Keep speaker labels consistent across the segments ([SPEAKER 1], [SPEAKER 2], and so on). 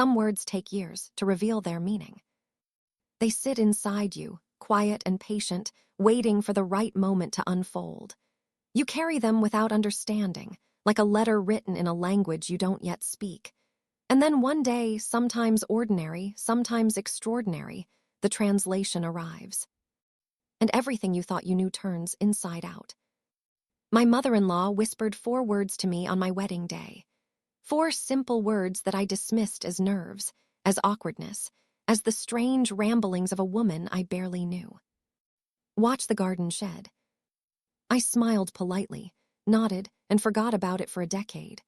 [SPEAKER 1] Some words take years to reveal their meaning. They sit inside you, quiet and patient, waiting for the right moment to unfold. You carry them without understanding, like a letter written in a language you don't yet speak. And then one day, sometimes ordinary, sometimes extraordinary, the translation arrives. And everything you thought you knew turns inside out. My mother-in-law whispered 4 words to me on my wedding day. 4 simple words that I dismissed as nerves, as awkwardness, as the strange ramblings of a woman I barely knew. Watch the garden shed. I smiled politely, nodded, and forgot about it for a decade.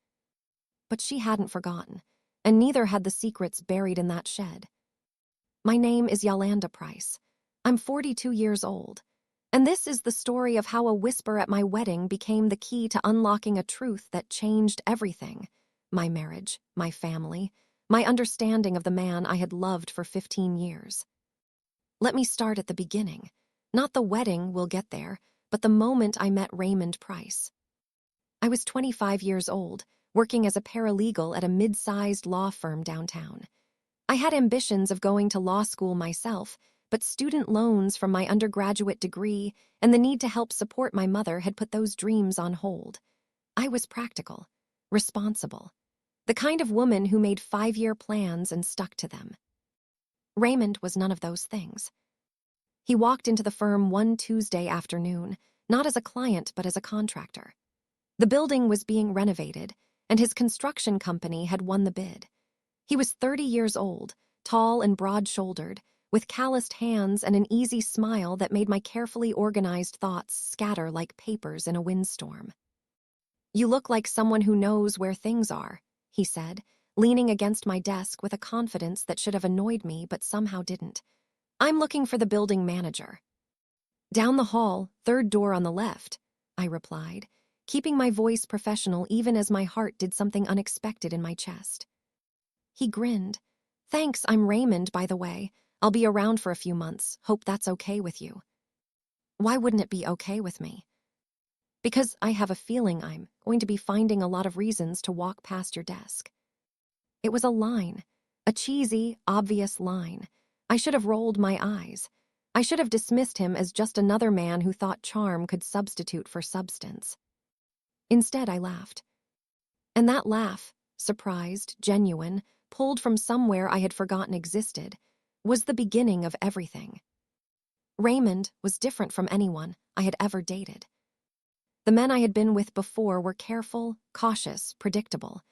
[SPEAKER 1] But she hadn't forgotten, and neither had the secrets buried in that shed. My name is Yolanda Price. I'm 42 years old, and this is the story of how a whisper at my wedding became the key to unlocking a truth that changed everything: my marriage, my family, my understanding of the man I had loved for 15 years. Let me start at the beginning. Not the wedding, we'll get there, but the moment I met Raymond Price. I was 25 years old, working as a paralegal at a mid-sized law firm downtown. I had ambitions of going to law school myself, but student loans from my undergraduate degree and the need to help support my mother had put those dreams on hold. I was practical, responsible, the kind of woman who made 5-year plans and stuck to them. Raymond was none of those things. He walked into the firm one Tuesday afternoon, not as a client but as a contractor. The building was being renovated, and his construction company had won the bid. He was 30 years old, tall and broad-shouldered, with calloused hands and an easy smile that made my carefully organized thoughts scatter like papers in a windstorm. "You look like someone who knows where things are," he said, leaning against my desk with a confidence that should have annoyed me but somehow didn't. "I'm looking for the building manager." "Down the hall, 3rd door on the left," I replied, keeping my voice professional even as my heart did something unexpected in my chest. He grinned. "Thanks, I'm Raymond, by the way. I'll be around for a few months. Hope that's okay with you." Why wouldn't it be okay with me? Because I have a feeling I'm going to be finding a lot of reasons to walk past your desk. It was a line, a cheesy, obvious line. I should have rolled my eyes. I should have dismissed him as just another man who thought charm could substitute for substance. Instead, I laughed. And that laugh, surprised, genuine, pulled from somewhere I had forgotten existed, was the beginning of everything. Raymond was different from anyone I had ever dated. The men I had been with before were careful, cautious, predictable.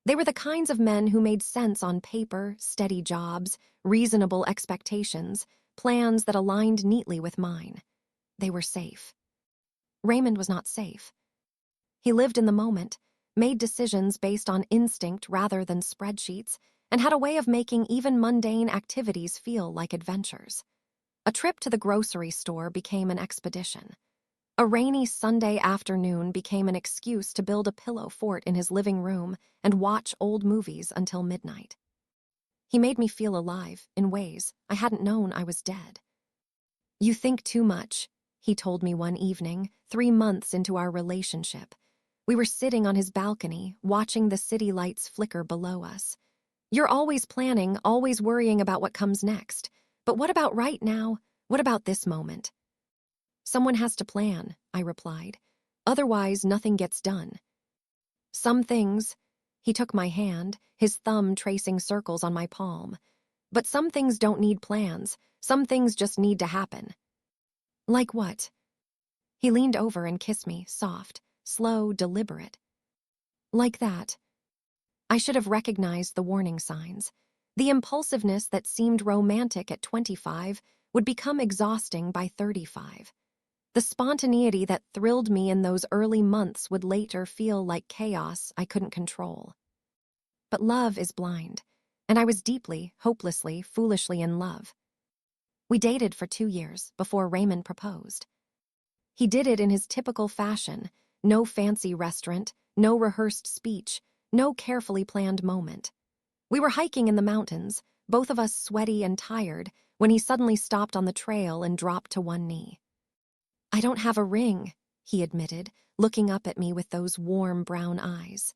[SPEAKER 1] They were the kinds of men who made sense on paper, steady jobs, reasonable expectations, plans that aligned neatly with mine. They were safe. Raymond was not safe. He lived in the moment, made decisions based on instinct rather than spreadsheets, and had a way of making even mundane activities feel like adventures. A trip to the grocery store became an expedition. A rainy Sunday afternoon became an excuse to build a pillow fort in his living room and watch old movies until midnight. He made me feel alive in ways I hadn't known I was dead. "You think too much," he told me one evening, 3 months into our relationship. We were sitting on his balcony, watching the city lights flicker below us. "You're always planning, always worrying about what comes next. But what about right now? What about this moment?" "Someone has to plan," I replied. "Otherwise, nothing gets done." "Some things," he took my hand, his thumb tracing circles on my palm. "But some things don't need plans. Some things just need to happen." "Like what?" He leaned over and kissed me, soft, slow, deliberate. "Like that." I should have recognized the warning signs. The impulsiveness that seemed romantic at 25 would become exhausting by 35. The spontaneity that thrilled me in those early months would later feel like chaos I couldn't control. But love is blind, and I was deeply, hopelessly, foolishly in love. We dated for 2 years before Raymond proposed. He did it in his typical fashion: no fancy restaurant, no rehearsed speech, no carefully planned moment. We were hiking in the mountains, both of us sweaty and tired, when he suddenly stopped on the trail and dropped to one knee. "I don't have a ring," he admitted, looking up at me with those warm brown eyes.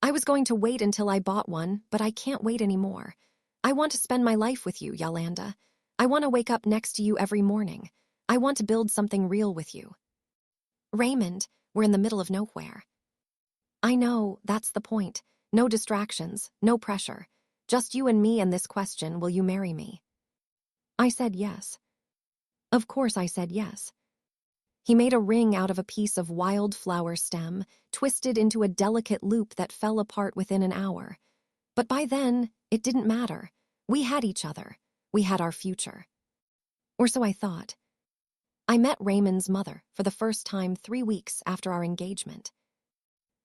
[SPEAKER 1] I was going to wait until I bought one, but I can't wait anymore. I want to spend my life with you, Yolanda. I want to wake up next to you every morning. I want to build something real with you. Raymond, we're in the middle of nowhere. I know, that's the point. No distractions, no pressure. Just you and me and this question, will you marry me? I said yes. Of course I said yes. He made a ring out of a piece of wildflower stem, twisted into a delicate loop that fell apart within an hour. But by then, it didn't matter. We had each other. We had our future. Or so I thought. I met Raymond's mother for the first time 3 weeks after our engagement.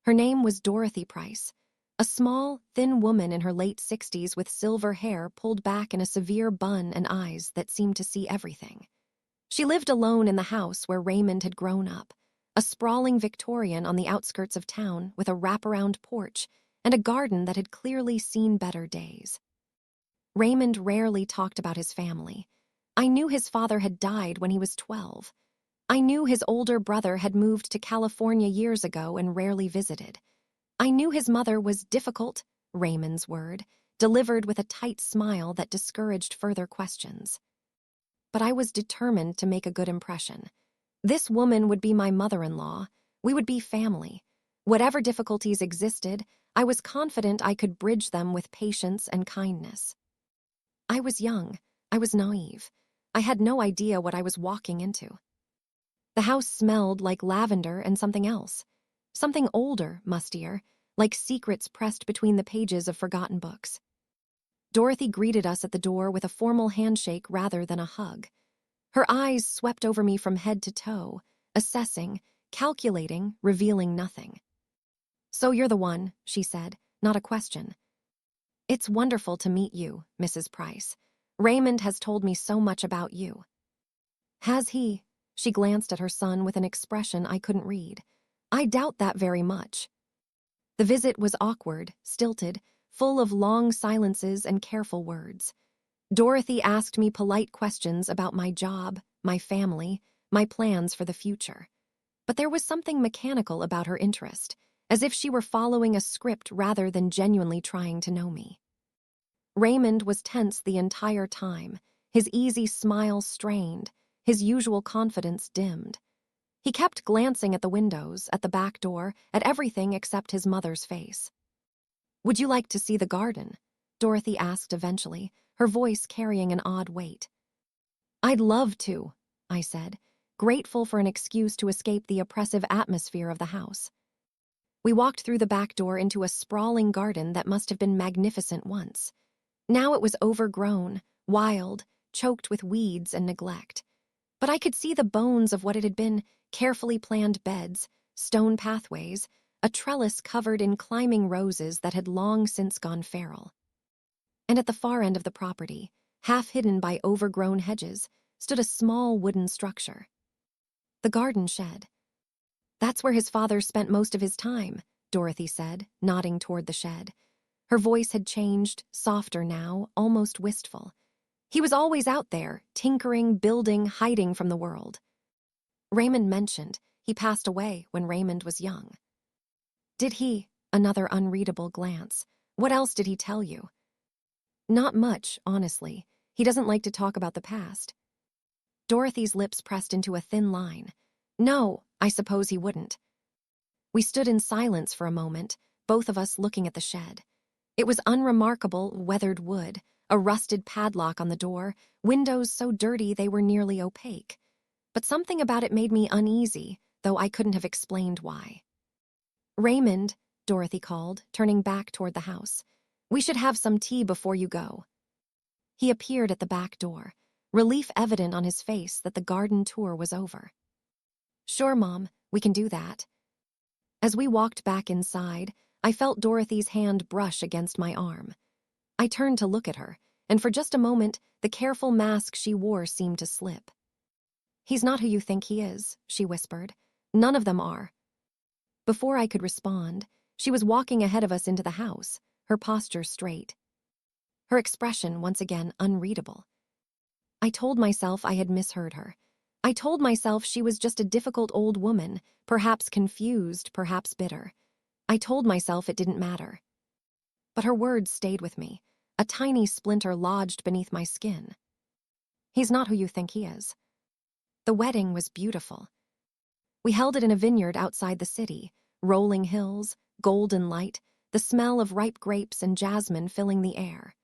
[SPEAKER 1] Her name was Dorothy Price, a small, thin woman in her late 60s with silver hair pulled back in a severe bun and eyes that seemed to see everything. She lived alone in the house where Raymond had grown up, a sprawling Victorian on the outskirts of town with a wraparound porch and a garden that had clearly seen better days. Raymond rarely talked about his family. I knew his father had died when he was 12. I knew his older brother had moved to California years ago and rarely visited. I knew his mother was difficult, Raymond's word, delivered with a tight smile that discouraged further questions. But I was determined to make a good impression. This woman would be my mother-in-law. We would be family. Whatever difficulties existed, I was confident I could bridge them with patience and kindness. I was young. I was naive. I had no idea what I was walking into. The house smelled like lavender and something else. Something older, mustier, like secrets pressed between the pages of forgotten books. Dorothy greeted us at the door with a formal handshake rather than a hug. Her eyes swept over me from head to toe, assessing, calculating, revealing nothing. "So you're the one," she said, not a question. "It's wonderful to meet you, Mrs. Price. Raymond has told me so much about you." "Has he?" She glanced at her son with an expression I couldn't read. "I doubt that very much." The visit was awkward, stilted, full of long silences and careful words. Dorothy asked me polite questions about my job, my family, my plans for the future. But there was something mechanical about her interest, as if she were following a script rather than genuinely trying to know me. Raymond was tense the entire time, his easy smile strained, his usual confidence dimmed. He kept glancing at the windows, at the back door, at everything except his mother's face. "Would you like to see the garden?" Dorothy asked eventually, her voice carrying an odd weight. "I'd love to," I said, grateful for an excuse to escape the oppressive atmosphere of the house. We walked through the back door into a sprawling garden that must have been magnificent once. Now it was overgrown, wild, choked with weeds and neglect. But I could see the bones of what it had been: carefully planned beds, stone pathways, a trellis covered in climbing roses that had long since gone feral. And at the far end of the property, half hidden by overgrown hedges, stood a small wooden structure. The garden shed. "That's where his father spent most of his time," Dorothy said, nodding toward the shed. Her voice had changed, softer now, almost wistful. "He was always out there, tinkering, building, hiding from the world." Raymond mentioned he passed away when Raymond was young. "Did he?" Another unreadable glance. "What else did he tell you?" "Not much, honestly. He doesn't like to talk about the past." Dorothy's lips pressed into a thin line. "No, I suppose he wouldn't." We stood in silence for a moment, both of us looking at the shed. It was unremarkable, weathered wood, a rusted padlock on the door, windows so dirty they were nearly opaque. But something about it made me uneasy, though I couldn't have explained why. "Raymond," Dorothy called, turning back toward the house. "We should have some tea before you go." He appeared at the back door, relief evident on his face that the garden tour was over. "Sure, Mom, we can do that." As we walked back inside, I felt Dorothy's hand brush against my arm. I turned to look at her, and for just a moment, the careful mask she wore seemed to slip. "He's not who you think he is," she whispered. "None of them are." Before I could respond, she was walking ahead of us into the house, her posture straight. Her expression once again unreadable. I told myself I had misheard her. I told myself she was just a difficult old woman, perhaps confused, perhaps bitter. I told myself it didn't matter. But her words stayed with me, a tiny splinter lodged beneath my skin. He's not who you think he is. The wedding was beautiful. We held it in a vineyard outside the city, rolling hills, golden light, the smell of ripe grapes and jasmine filling the air.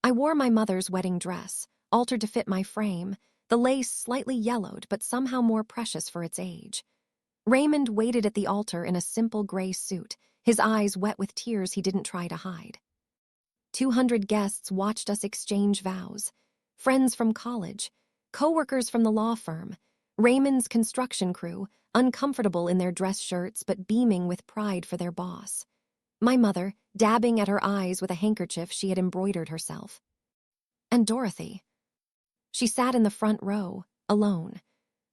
[SPEAKER 1] I wore my mother's wedding dress, altered to fit my frame, the lace slightly yellowed but somehow more precious for its age. Raymond waited at the altar in a simple gray suit, his eyes wet with tears he didn't try to hide. 200 guests watched us exchange vows. Friends from college, co-workers from the law firm, Raymond's construction crew, uncomfortable in their dress shirts but beaming with pride for their boss. My mother, dabbing at her eyes with a handkerchief she had embroidered herself. And Dorothy. She sat in the front row, alone.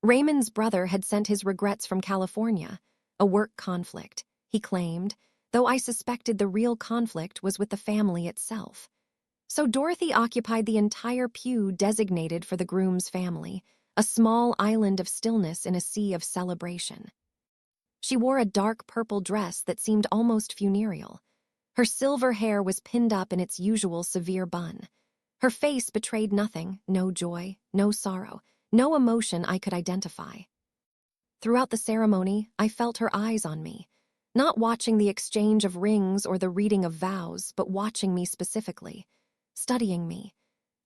[SPEAKER 1] Raymond's brother had sent his regrets from California, a work conflict, he claimed, though I suspected the real conflict was with the family itself. So Dorothy occupied the entire pew designated for the groom's family, a small island of stillness in a sea of celebration. She wore a dark purple dress that seemed almost funereal. Her silver hair was pinned up in its usual severe bun. Her face betrayed nothing, no joy, no sorrow, no emotion I could identify. Throughout the ceremony, I felt her eyes on me, not watching the exchange of rings or the reading of vows, but watching me specifically, studying me,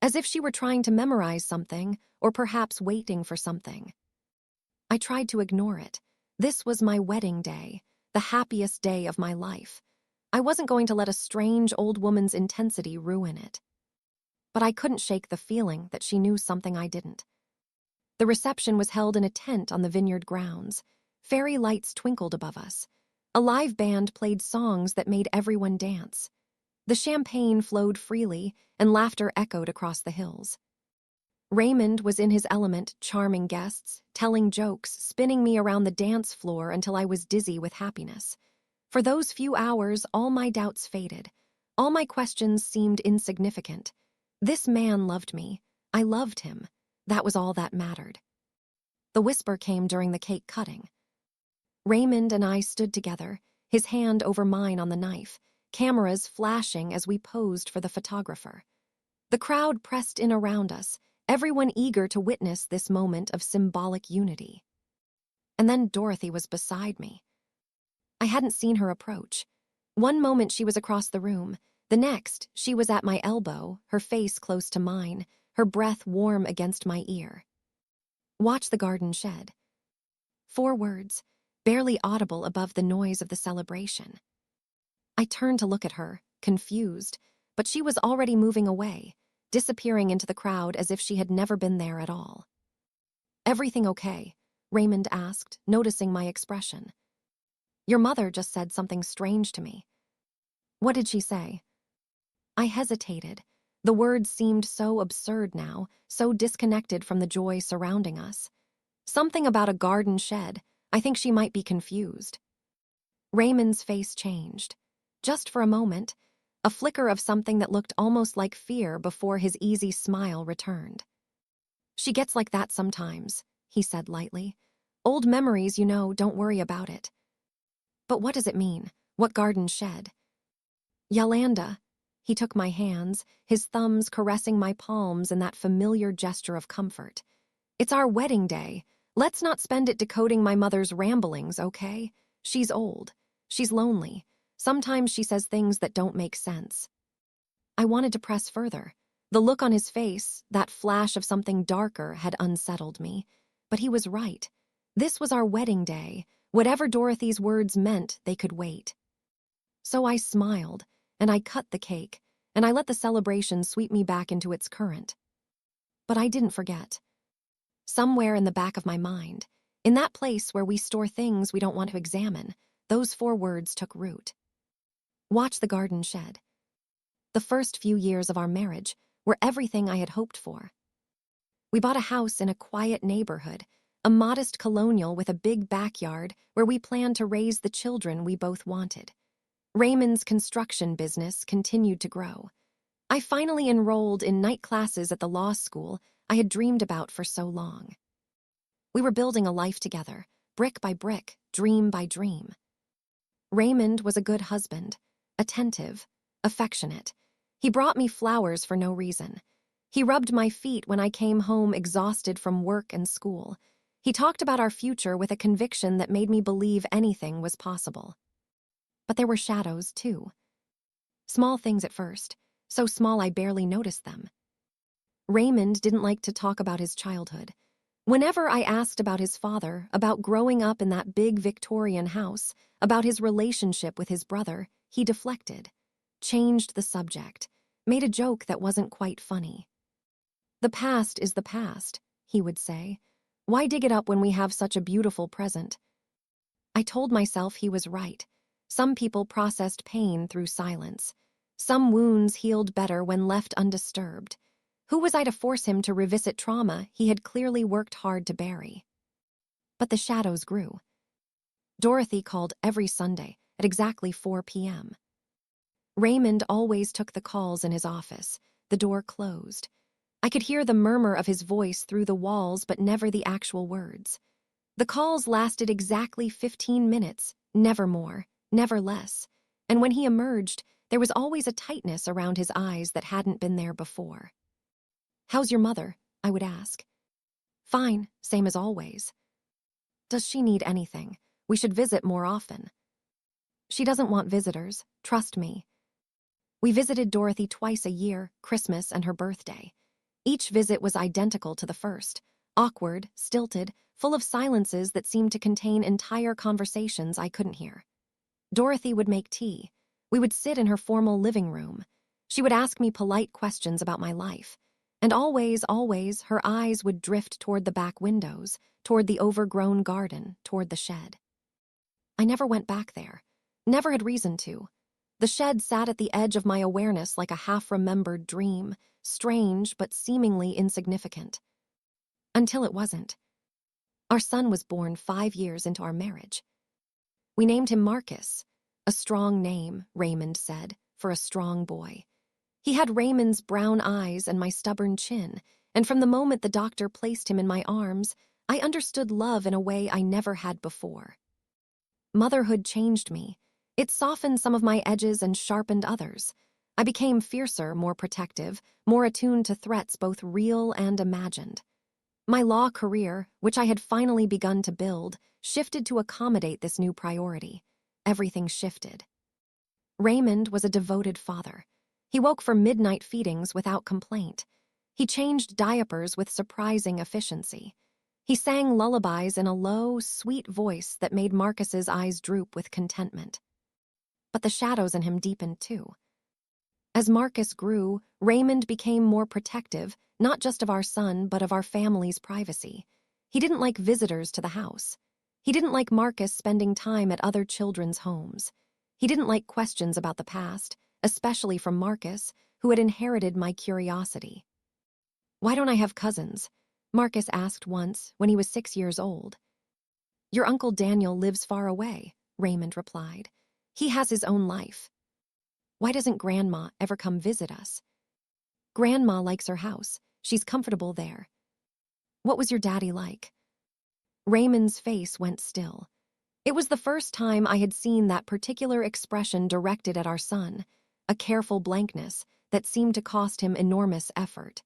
[SPEAKER 1] as if she were trying to memorize something or perhaps waiting for something. I tried to ignore it. This was my wedding day, the happiest day of my life. I wasn't going to let a strange old woman's intensity ruin it. But I couldn't shake the feeling that she knew something I didn't. The reception was held in a tent on the vineyard grounds. Fairy lights twinkled above us. A live band played songs that made everyone dance. The champagne flowed freely, and laughter echoed across the hills. Raymond was in his element, charming guests, telling jokes, spinning me around the dance floor until I was dizzy with happiness. For those few hours, all my doubts faded. All my questions seemed insignificant. This man loved me. I loved him. That was all that mattered. The whisper came during the cake cutting. Raymond and I stood together, his hand over mine on the knife, cameras flashing as we posed for the photographer. The crowd pressed in around us, everyone eager to witness this moment of symbolic unity. And then Dorothy was beside me. I hadn't seen her approach. One moment she was across the room, the next she was at my elbow, her face close to mine, her breath warm against my ear. Watch the garden shed. 4 words, barely audible above the noise of the celebration. I turned to look at her, confused, but she was already moving away, disappearing into the crowd as if she had never been there at all. "Everything okay?" Raymond asked, noticing my expression. "Your mother just said something strange to me." "What did she say?" I hesitated. The words seemed so absurd now, so disconnected from the joy surrounding us. Something about a garden shed. I think she might be confused. Raymond's face changed. Just for a moment, a flicker of something that looked almost like fear before his easy smile returned. "She gets like that sometimes," he said lightly. "Old memories, you know, don't worry about it." "But what does it mean? What garden shed?" "Yolanda." He took my hands, his thumbs caressing my palms in that familiar gesture of comfort. "It's our wedding day. Let's not spend it decoding my mother's ramblings, okay? She's old. She's lonely. Sometimes she says things that don't make sense." I wanted to press further. The look on his face, that flash of something darker, had unsettled me. But he was right. This was our wedding day. Whatever Dorothy's words meant, they could wait. So I smiled, and I cut the cake, and I let the celebration sweep me back into its current. But I didn't forget. Somewhere in the back of my mind, in that place where we store things we don't want to examine, those 4 words took root. Watch the garden shed. The first few years of our marriage were everything I had hoped for. We bought a house in a quiet neighborhood, a modest colonial with a big backyard where we planned to raise the children we both wanted. Raymond's construction business continued to grow. I finally enrolled in night classes at the law school I had dreamed about for so long. We were building a life together, brick by brick, dream by dream. Raymond was a good husband, attentive, affectionate. He brought me flowers for no reason. He rubbed my feet when I came home exhausted from work and school. He talked about our future with a conviction that made me believe anything was possible. But there were shadows, too. Small things at first, so small I barely noticed them. Raymond didn't like to talk about his childhood. Whenever I asked about his father, about growing up in that big Victorian house, about his relationship with his brother, he deflected, changed the subject, made a joke that wasn't quite funny. "The past is the past," he would say. "Why dig it up when we have such a beautiful present?" I told myself he was right. Some people processed pain through silence. Some wounds healed better when left undisturbed. Who was I to force him to revisit trauma he had clearly worked hard to bury? But the shadows grew. Dorothy called every Sunday at exactly 4 p.m. Raymond always took the calls in his office, the door closed. I could hear the murmur of his voice through the walls, but never the actual words. The calls lasted exactly 15 minutes, never more, never less. And when he emerged, there was always a tightness around his eyes that hadn't been there before. "How's your mother?" I would ask. "Fine, same as always." "Does she need anything? We should visit more often." "She doesn't want visitors, trust me." We visited Dorothy twice a year, Christmas and her birthday. Each visit was identical to the first, awkward, stilted, full of silences that seemed to contain entire conversations I couldn't hear. Dorothy would make tea. We would sit in her formal living room. She would ask me polite questions about my life. And always, her eyes would drift toward the back windows, toward the overgrown garden, toward the shed. I never went back there. Never had reason to. The shed sat at the edge of my awareness like a half-remembered dream, strange but seemingly insignificant. Until it wasn't. Our son was born 5 years into our marriage. We named him Marcus, a strong name, Raymond said, for a strong boy. He had Raymond's brown eyes and my stubborn chin, and from the moment the doctor placed him in my arms, I understood love in a way I never had before. Motherhood changed me. It softened some of my edges and sharpened others. I became fiercer, more protective, more attuned to threats both real and imagined. My law career, which I had finally begun to build, shifted to accommodate this new priority. Everything shifted. Raymond was a devoted father. He woke for midnight feedings without complaint. He changed diapers with surprising efficiency. He sang lullabies in a low, sweet voice that made Marcus's eyes droop with contentment. But the shadows in him deepened too. As Marcus grew, Raymond became more protective, not just of our son, but of our family's privacy. He didn't like visitors to the house. He didn't like Marcus spending time at other children's homes. He didn't like questions about the past, especially from Marcus, who had inherited my curiosity. "Why don't I have cousins?" Marcus asked once when he was 6 years old. "Your Uncle Daniel lives far away," Raymond replied. "He has his own life." "Why doesn't Grandma ever come visit us?" "Grandma likes her house. She's comfortable there." "What was your daddy like?" Raymond's face went still. It was the first time I had seen that particular expression directed at our son, a careful blankness that seemed to cost him enormous effort.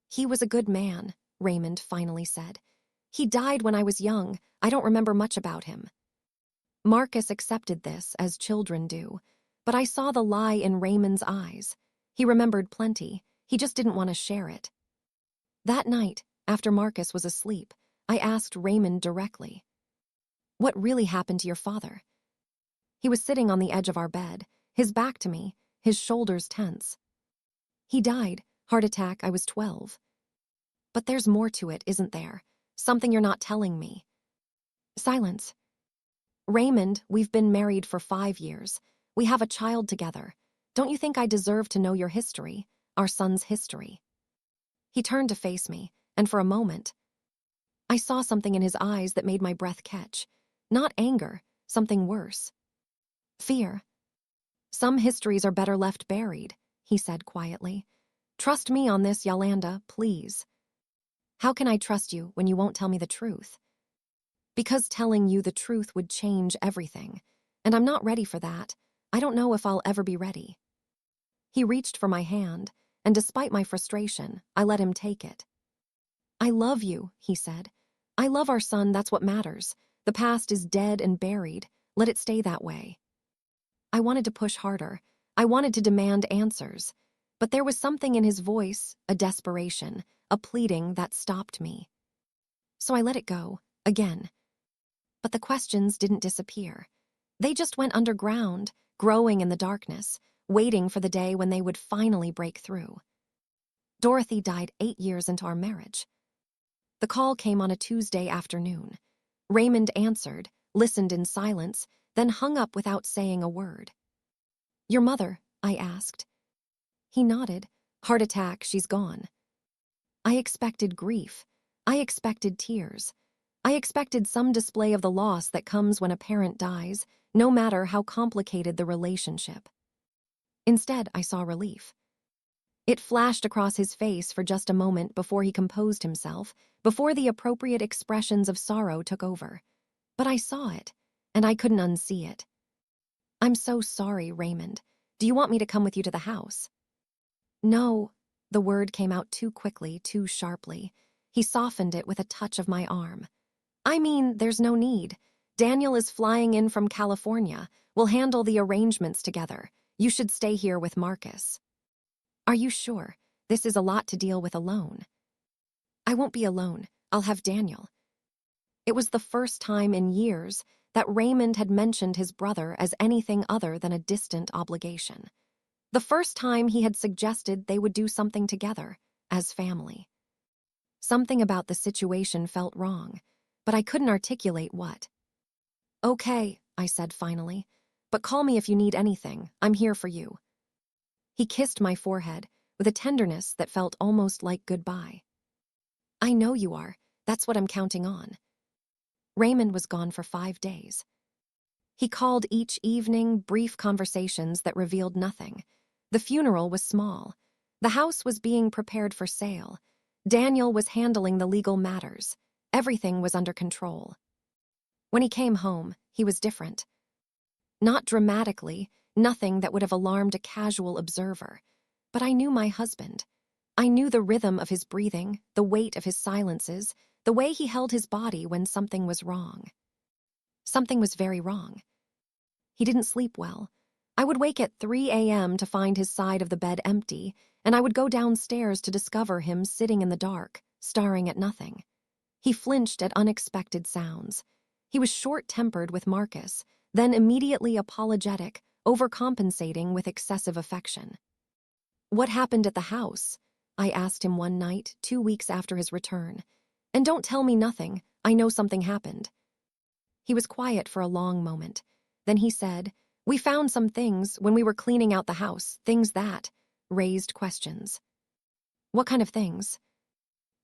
[SPEAKER 1] "He was a good man," Raymond finally said. "He died when I was young. I don't remember much about him." Marcus accepted this, as children do, but I saw the lie in Raymond's eyes. He remembered plenty. He just didn't want to share it. That night, after Marcus was asleep, I asked Raymond directly, "What really happened to your father?" He was sitting on the edge of our bed, his back to me, his shoulders tense. "He died, heart attack, I was 12. "But there's more to it, isn't there? Something you're not telling me." Silence. "Raymond, we've been married for 5 years. We have a child together. Don't you think I deserve to know your history, our son's history?" He turned to face me, and for a moment, I saw something in his eyes that made my breath catch. Not anger, something worse. Fear. "Some histories are better left buried," he said quietly. "Trust me on this, Yolanda, please." "How can I trust you when you won't tell me the truth?" "Because telling you the truth would change everything. And I'm not ready for that. I don't know if I'll ever be ready. He reached for my hand, and despite my frustration, I let him take it. I love you, he said. I love our son, that's what matters. The past is dead and buried. Let it stay that way. I wanted to push harder. I wanted to demand answers. But there was something in his voice, a desperation, a pleading that stopped me. So I let it go, again. But the questions didn't disappear. They just went underground, growing in the darkness, waiting for the day when they would finally break through. Dorothy died 8 years into our marriage. The call came on a Tuesday afternoon. Raymond answered, listened in silence, then hung up without saying a word. Your mother, I asked. He nodded. Heart attack, she's gone. I expected grief. I expected tears. I expected some display of the loss that comes when a parent dies, no matter how complicated the relationship. Instead, I saw relief. It flashed across his face for just a moment before he composed himself, before the appropriate expressions of sorrow took over. But I saw it, and I couldn't unsee it. I'm so sorry, Raymond. Do you want me to come with you to the house? No. The word came out too quickly, too sharply. He softened it with a touch of my arm. I mean, there's no need. Daniel is flying in from California. We'll handle the arrangements together. You should stay here with Marcus. Are you sure? This is a lot to deal with alone. I won't be alone. I'll have Daniel. It was the first time in years that Raymond had mentioned his brother as anything other than a distant obligation. The first time he had suggested they would do something together, as family. Something about the situation felt wrong, but I couldn't articulate what. Okay, I said finally, but call me if you need anything. I'm here for you. He kissed my forehead with a tenderness that felt almost like goodbye. I know you are. That's what I'm counting on. Raymond was gone for 5 days. He called each evening, brief conversations that revealed nothing. The funeral was small. The house was being prepared for sale. Daniel was handling the legal matters. Everything was under control. When he came home, he was different. Not dramatically, nothing that would have alarmed a casual observer. But I knew my husband. I knew the rhythm of his breathing, the weight of his silences, the way he held his body when something was wrong. Something was very wrong. He didn't sleep well. I would wake at 3 a.m. to find his side of the bed empty, and I would go downstairs to discover him sitting in the dark, staring at nothing. He flinched at unexpected sounds. He was short-tempered with Marcus, then immediately apologetic, overcompensating with excessive affection. What happened at the house? I asked him one night, 2 weeks after his return. And don't tell me nothing. I know something happened. He was quiet for a long moment. Then he said, we found some things when we were cleaning out the house, things that raised questions. What kind of things?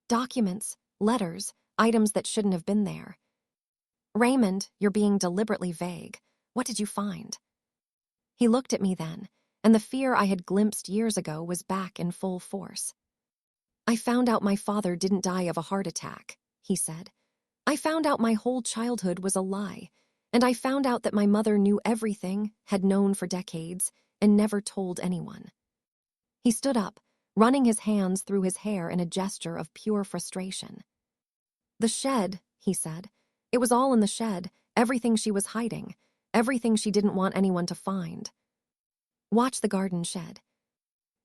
[SPEAKER 1] Documents, letters, items that shouldn't have been there. Raymond, you're being deliberately vague. What did you find? He looked at me then, and the fear I had glimpsed years ago was back in full force. I found out my father didn't die of a heart attack, he said. I found out my whole childhood was a lie, and I found out that my mother knew everything, had known for decades, and never told anyone. He stood up, running his hands through his hair in a gesture of pure frustration. The shed, he said. It was all in the shed, everything she was hiding, everything she didn't want anyone to find. Watch the garden shed.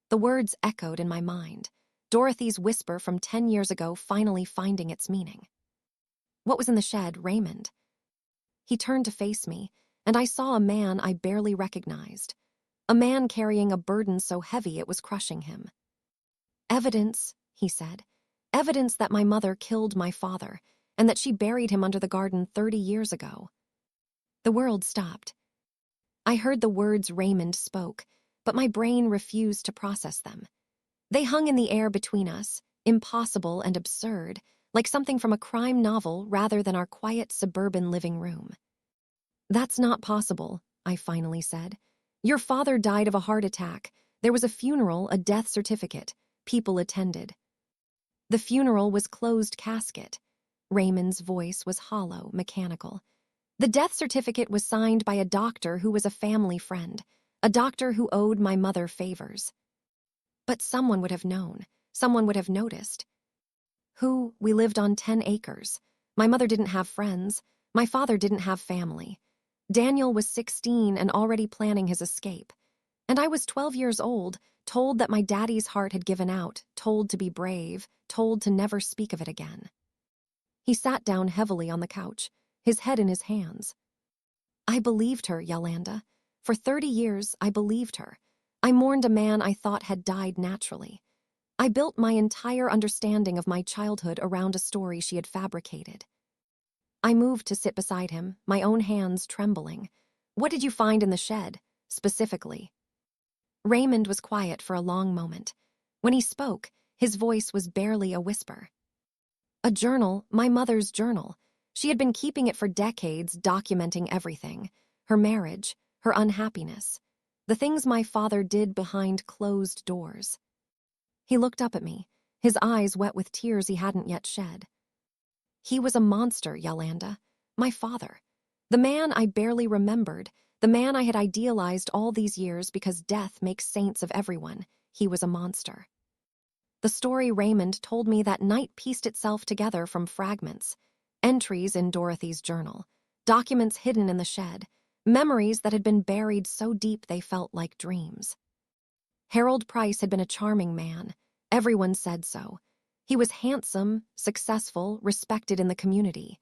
[SPEAKER 1] The words echoed in my mind, Dorothy's whisper from 10 years ago finally finding its meaning. What was in the shed, Raymond? He turned to face me, and I saw a man I barely recognized. A man carrying a burden so heavy it was crushing him. Evidence, he said. Evidence that my mother killed my father, and that she buried him under the garden 30 years ago. The world stopped. I heard the words Raymond spoke, but my brain refused to process them. They hung in the air between us, impossible and absurd, like something from a crime novel rather than our quiet suburban living room. That's not possible, I finally said. Your father died of a heart attack. There was a funeral, a death certificate. People attended. The funeral was closed casket. Raymond's voice was hollow, mechanical. The death certificate was signed by a doctor who was a family friend, a doctor who owed my mother favors. But someone would have known. Someone would have noticed. Who? We lived on 10 acres. My mother didn't have friends. My father didn't have family. Daniel was 16 and already planning his escape. And I was 12 years old, told that my daddy's heart had given out, told to be brave, told to never speak of it again. He sat down heavily on the couch, his head in his hands. I believed her, Yolanda. For 30 years, I believed her. I mourned a man I thought had died naturally. I built my entire understanding of my childhood around a story she had fabricated. I moved to sit beside him, my own hands trembling. What did you find in the shed, specifically? Raymond was quiet for a long moment. When he spoke, his voice was barely a whisper. A journal, my mother's journal. She had been keeping it for decades, documenting everything. Her marriage, her unhappiness, the things my father did behind closed doors. He looked up at me, his eyes wet with tears he hadn't yet shed. He was a monster, Yolanda. My father. The man I barely remembered, the man I had idealized all these years because death makes saints of everyone. He was a monster. The story Raymond told me that night pieced itself together from fragments, entries in Dorothy's journal, documents hidden in the shed, memories that had been buried so deep they felt like dreams. Harold Price had been a charming man. Everyone said so. He was handsome, successful, respected in the community.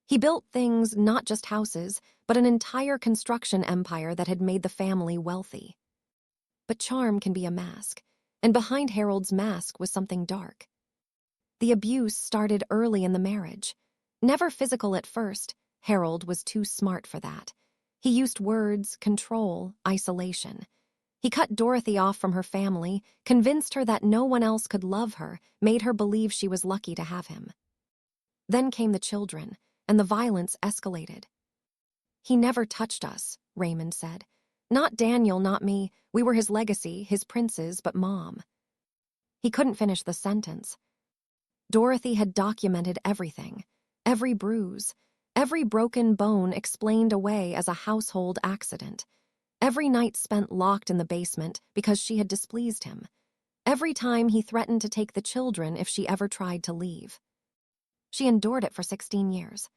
[SPEAKER 1] He built things, not just houses, but an entire construction empire that had made the family wealthy. But charm can be a mask, and behind Harold's mask was something dark. The abuse started early in the marriage. Never physical at first, Harold was too smart for that. He used words, control, isolation. He cut Dorothy off from her family, convinced her that no one else could love her, made her believe she was lucky to have him. Then came the children, and the violence escalated. He never touched us, Raymond said. Not Daniel, not me. We were his legacy, his princes, but Mom. He couldn't finish the sentence. Dorothy had documented everything, every bruise, every broken bone explained away as a household accident. Every night spent locked in the basement because she had displeased him. Every time he threatened to take the children if she ever tried to leave. She endured it for 16 years.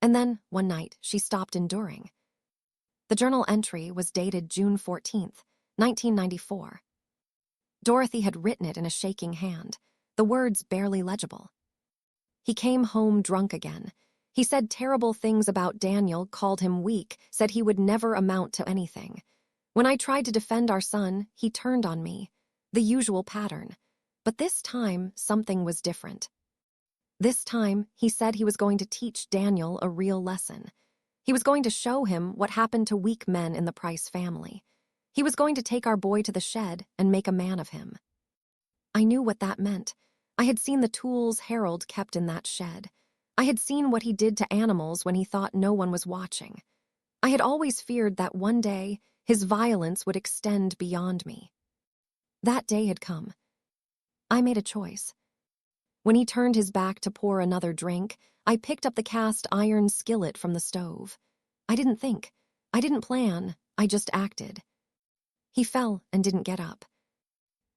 [SPEAKER 1] And then, one night, she stopped enduring. The journal entry was dated June 14th, 1994. Dorothy had written it in a shaking hand, the words barely legible. He came home drunk again. He said terrible things about Daniel, called him weak, said he would never amount to anything. When I tried to defend our son, he turned on me. The usual pattern. But this time, something was different. This time, he said he was going to teach Daniel a real lesson. He was going to show him what happened to weak men in the Price family. He was going to take our boy to the shed and make a man of him. I knew what that meant. I had seen the tools Harold kept in that shed. I had seen what he did to animals when he thought no one was watching. I had always feared that one day his violence would extend beyond me. That day had come. I made a choice. When he turned his back to pour another drink, I picked up the cast iron skillet from the stove. I didn't think. I didn't plan. I just acted. He fell and didn't get up.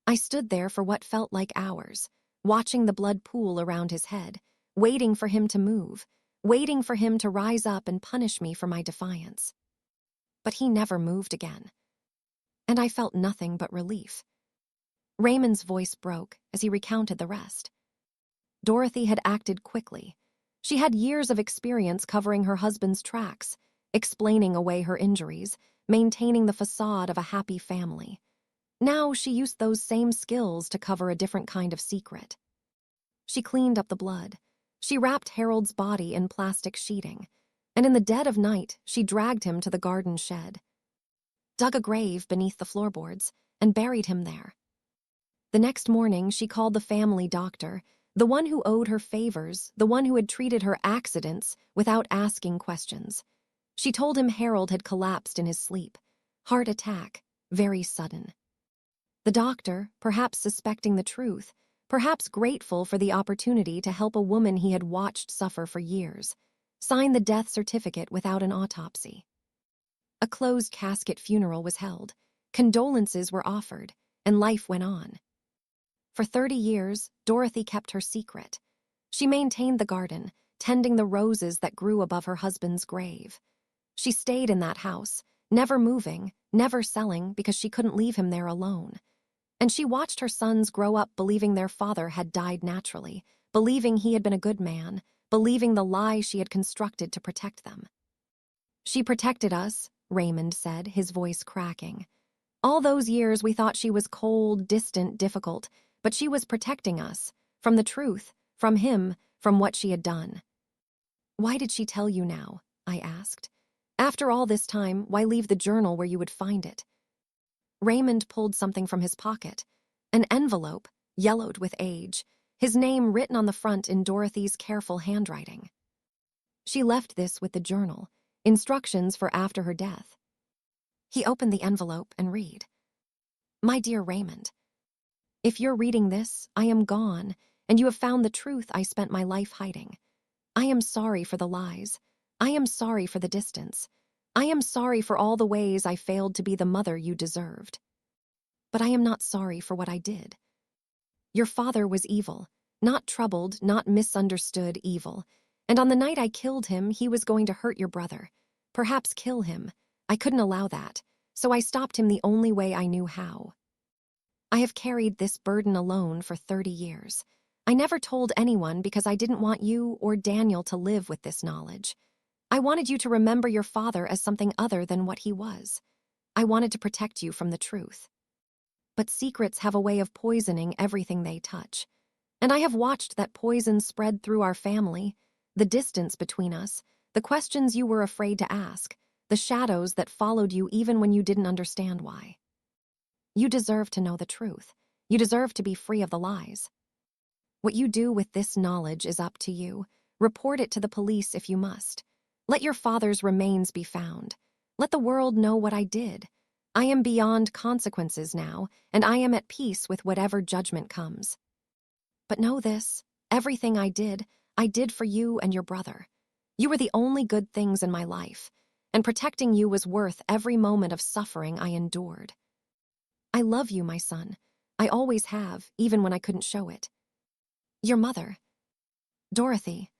[SPEAKER 1] I stood there for what felt like hours, watching the blood pool around his head, waiting for him to move, waiting for him to rise up and punish me for my defiance. But he never moved again. And I felt nothing but relief. Raymond's voice broke as he recounted the rest. Dorothy had acted quickly. She had years of experience covering her husband's tracks, explaining away her injuries, maintaining the facade of a happy family. Now she used those same skills to cover a different kind of secret. She cleaned up the blood. She wrapped Harold's body in plastic sheeting, and in the dead of night, she dragged him to the garden shed, dug a grave beneath the floorboards, and buried him there. The next morning, she called the family doctor, the one who owed her favors, the one who had treated her accidents without asking questions. She told him Harold had collapsed in his sleep. Heart attack, very sudden. The doctor, perhaps suspecting the truth, perhaps grateful for the opportunity to help a woman he had watched suffer for years, Sign the death certificate without an autopsy. A closed casket funeral was held, condolences were offered, and life went on. For 30 years, Dorothy kept her secret. She maintained the garden, tending the roses that grew above her husband's grave. She stayed in that house, never moving, never selling because she couldn't leave him there alone. And she watched her sons grow up believing their father had died naturally, believing he had been a good man, believing the lie she had constructed to protect them. She protected us, Raymond said, his voice cracking. All those years we thought she was cold, distant, difficult, but she was protecting us, from the truth, from him, from what she had done. Why did she tell you now? I asked. After all this time, why leave the journal where you would find it? Raymond pulled something from his pocket, an envelope, yellowed with age, his name written on the front in Dorothy's careful handwriting. She left this with the journal, instructions for after her death. He opened the envelope and read. My dear Raymond, if you're reading this, I am gone, and you have found the truth I spent my life hiding. I am sorry for the lies. I am sorry for the distance. I am sorry for all the ways I failed to be the mother you deserved. But I am not sorry for what I did. Your father was evil, not troubled, not misunderstood evil, and on the night I killed him, he was going to hurt your brother, perhaps kill him. I couldn't allow that, so I stopped him the only way I knew how. I have carried this burden alone for 30 years. I never told anyone because I didn't want you or Daniel to live with this knowledge. I wanted you to remember your father as something other than what he was. I wanted to protect you from the truth. But secrets have a way of poisoning everything they touch. And I have watched that poison spread through our family, the distance between us, the questions you were afraid to ask, the shadows that followed you even when you didn't understand why. You deserve to know the truth. You deserve to be free of the lies. What you do with this knowledge is up to you. Report it to the police if you must. Let your father's remains be found. Let the world know what I did. I am beyond consequences now, and I am at peace with whatever judgment comes. But know this, everything I did for you and your brother. You were the only good things in my life, and protecting you was worth every moment of suffering I endured. I love you, my son. I always have, even when I couldn't show it. Your mother, Dorothy.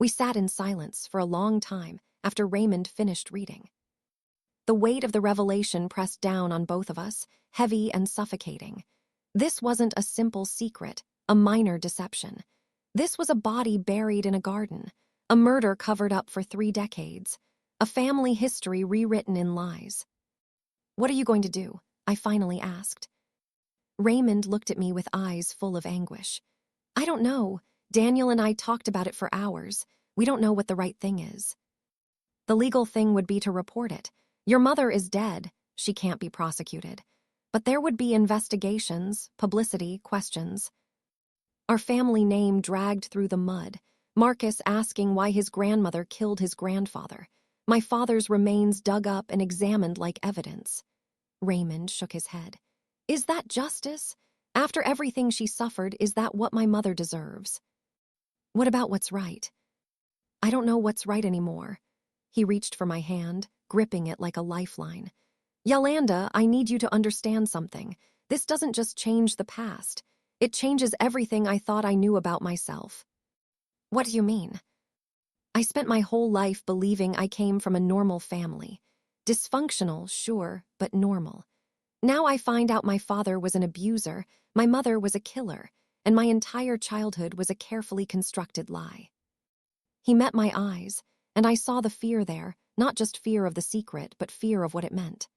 [SPEAKER 1] We sat in silence for a long time after Raymond finished reading. The weight of the revelation pressed down on both of us, heavy and suffocating. This wasn't a simple secret, a minor deception. This was a body buried in a garden, a murder covered up for 3 decades, a family history rewritten in lies. What are you going to do? I finally asked. Raymond looked at me with eyes full of anguish. I don't know. Daniel and I talked about it for hours. We don't know what the right thing is. The legal thing would be to report it. Your mother is dead. She can't be prosecuted. But there would be investigations, publicity, questions. Our family name dragged through the mud. Marcus asking why his grandmother killed his grandfather. My father's remains dug up and examined like evidence. Raymond shook his head. Is that justice? After everything she suffered, is that what my mother deserves? What about what's right? I don't know what's right anymore. He reached for my hand, gripping it like a lifeline. Yolanda, I need you to understand something. This doesn't just change the past. It changes everything I thought I knew about myself. What do you mean? I spent my whole life believing I came from a normal family. Dysfunctional, sure, but normal. Now I find out my father was an abuser, my mother was a killer, and my entire childhood was a carefully constructed lie. He met my eyes, and I saw the fear there, not just fear of the secret, but fear of what it meant.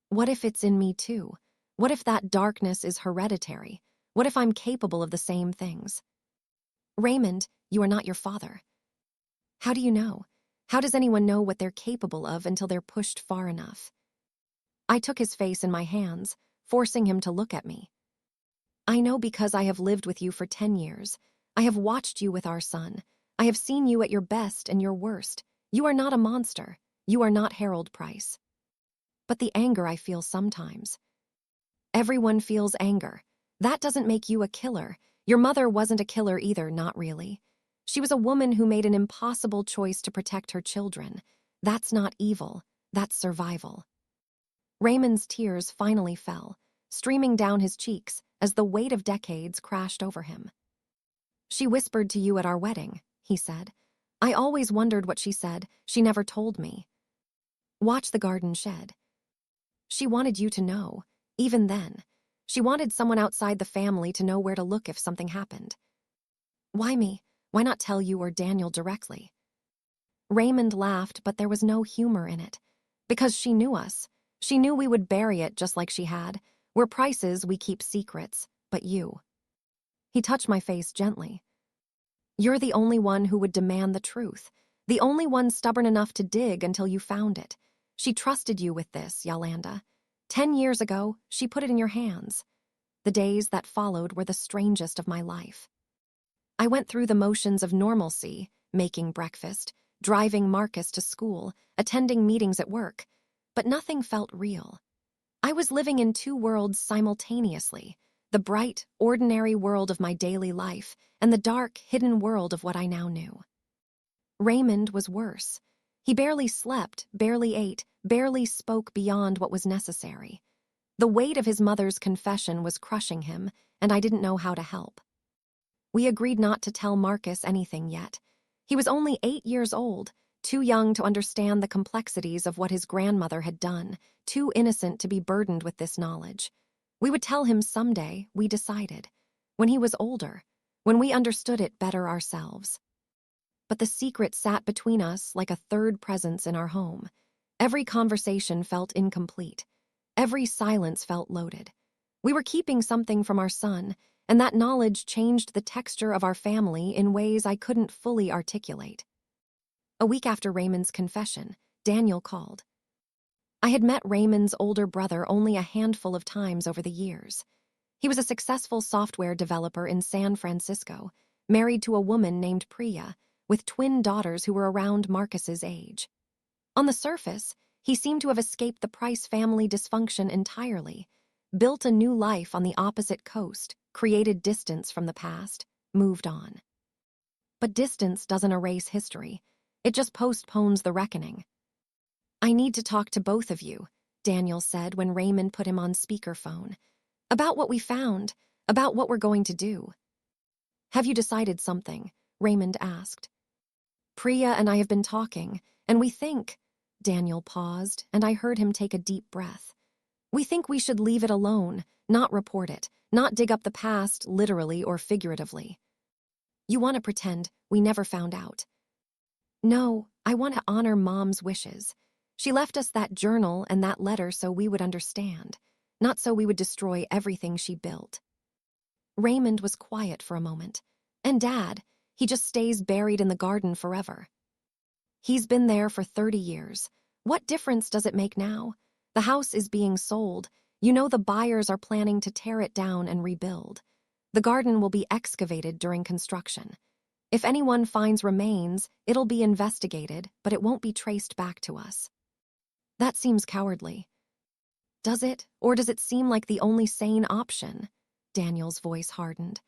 [SPEAKER 1] What if it's in me too? What if that darkness is hereditary? What if I'm capable of the same things? Raymond, you are not your father. How do you know? How does anyone know what they're capable of until they're pushed far enough? I took his face in my hands, forcing him to look at me. I know because I have lived with you for 10 years. I have watched you with our son. I have seen you at your best and your worst. You are not a monster. You are not Harold Price. But the anger I feel sometimes. Everyone feels anger. That doesn't make you a killer. Your mother wasn't a killer either, not really. She was a woman who made an impossible choice to protect her children. That's not evil, that's survival. Raymond's tears finally fell, streaming down his cheeks as the weight of decades crashed over him. "She whispered to you at our wedding," he said. "I always wondered what she said. She never told me. Watch the garden shed. She wanted you to know, even then. She wanted someone outside the family to know where to look if something happened." "Why me? Why not tell you or Daniel directly?" Raymond laughed, but there was no humor in it. "Because she knew us. She knew we would bury it just like she had. We're prices, we keep secrets. But you." He touched my face gently. "You're the only one who would demand the truth. The only one stubborn enough to dig until you found it. She trusted you with this, Yolanda. 10 years ago, she put it in your hands." The days that followed were the strangest of my life. I went through the motions of normalcy, making breakfast, driving Marcus to school, attending meetings at work, but nothing felt real. I was living in two worlds simultaneously, the bright, ordinary world of my daily life and the dark, hidden world of what I now knew. Raymond was worse. He barely slept, barely ate, barely spoke beyond what was necessary. The weight of his mother's confession was crushing him, and I didn't know how to help. We agreed not to tell Marcus anything yet. He was only 8 years old, too young to understand the complexities of what his grandmother had done, too innocent to be burdened with this knowledge. We would tell him someday, we decided, when he was older, when we understood it better ourselves. But the secret sat between us like a third presence in our home. Every conversation felt incomplete. Every silence felt loaded. We were keeping something from our son, and that knowledge changed the texture of our family in ways I couldn't fully articulate. A week after Raymond's confession, Daniel called. I had met Raymond's older brother only a handful of times over the years. He was a successful software developer in San Francisco, married to a woman named Priya, with twin daughters who were around Marcus's age. On the surface, he seemed to have escaped the Price family dysfunction entirely, built a new life on the opposite coast, created distance from the past, moved on. But distance doesn't erase history. It just postpones the reckoning. "I need to talk to both of you," Daniel said when Raymond put him on speakerphone. "About what we found, about what we're going to do." "Have you decided something?" Raymond asked. "Priya and I have been talking, and we think—" Daniel paused, and I heard him take a deep breath. "We think we should leave it alone, not report it, not dig up the past literally or figuratively." "You want to pretend we never found out?" "No, I want to honor Mom's wishes. She left us that journal and that letter so we would understand, not so we would destroy everything she built." Raymond was quiet for a moment. "And Dad, he just stays buried in the garden forever." "He's been there for 30 years. What difference does it make now? The house is being sold. You know the buyers are planning to tear it down and rebuild. The garden will be excavated during construction. If anyone finds remains, it'll be investigated, but it won't be traced back to us." "That seems cowardly." "Does it, or does it seem like the only sane option?" Daniel's voice hardened.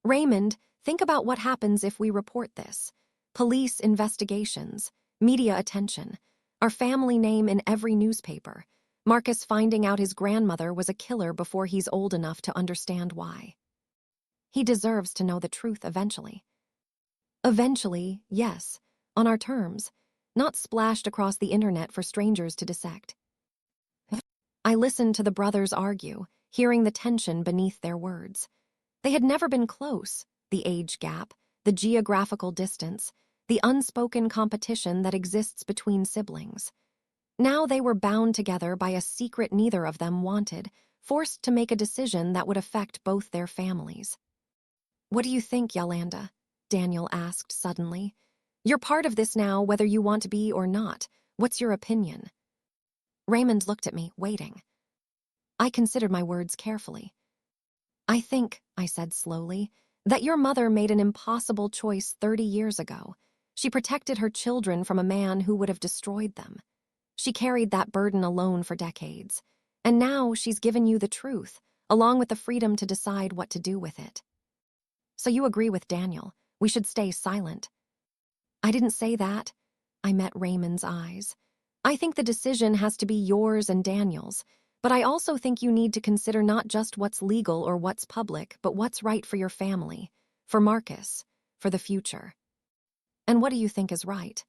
[SPEAKER 1] "Raymond, think about what happens if we report this. Police investigations, media attention, our family name in every newspaper. Marcus finding out his grandmother was a killer before he's old enough to understand why. He deserves to know the truth eventually." "Eventually, yes, on our terms, not splashed across the internet for strangers to dissect." I listened to the brothers argue, hearing the tension beneath their words. They had never been close, the age gap, the geographical distance, the unspoken competition that exists between siblings. Now they were bound together by a secret neither of them wanted, forced to make a decision that would affect both their families. "What do you think, Yolanda?" Daniel asked suddenly. "You're part of this now, whether you want to be or not. What's your opinion?" Raymond looked at me, waiting. I considered my words carefully. "I think," I said slowly, "that your mother made an impossible choice 30 years ago. She protected her children from a man who would have destroyed them. She carried that burden alone for decades. And now she's given you the truth, along with the freedom to decide what to do with it." "So you agree with Daniel. We should stay silent. I didn't say that. I met Raymond's eyes. I think the decision has to be yours and Daniel's, but I also think you need to consider not just what's legal or what's public, but what's right for your family, for Marcus, for the future. And what do you think is right?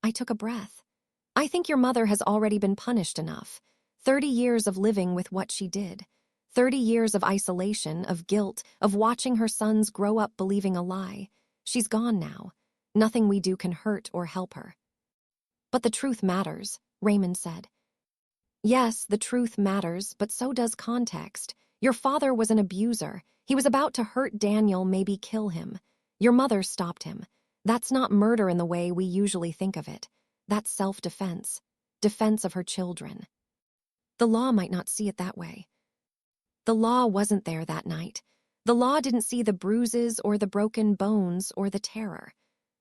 [SPEAKER 1] I took a breath. I think your mother has already been punished enough. 30 years of living with what she did. 30 years of isolation, of guilt, of watching her sons grow up believing a lie. She's gone now. Nothing we do can hurt or help her. But the truth matters, Raymond said. Yes, the truth matters, but so does context. Your father was an abuser. He was about to hurt Daniel, maybe kill him. Your mother stopped him. That's not murder in the way we usually think of it. That's self-defense. Defense of her children. The law might not see it that way. The law wasn't there that night. The law didn't see the bruises or the broken bones or the terror.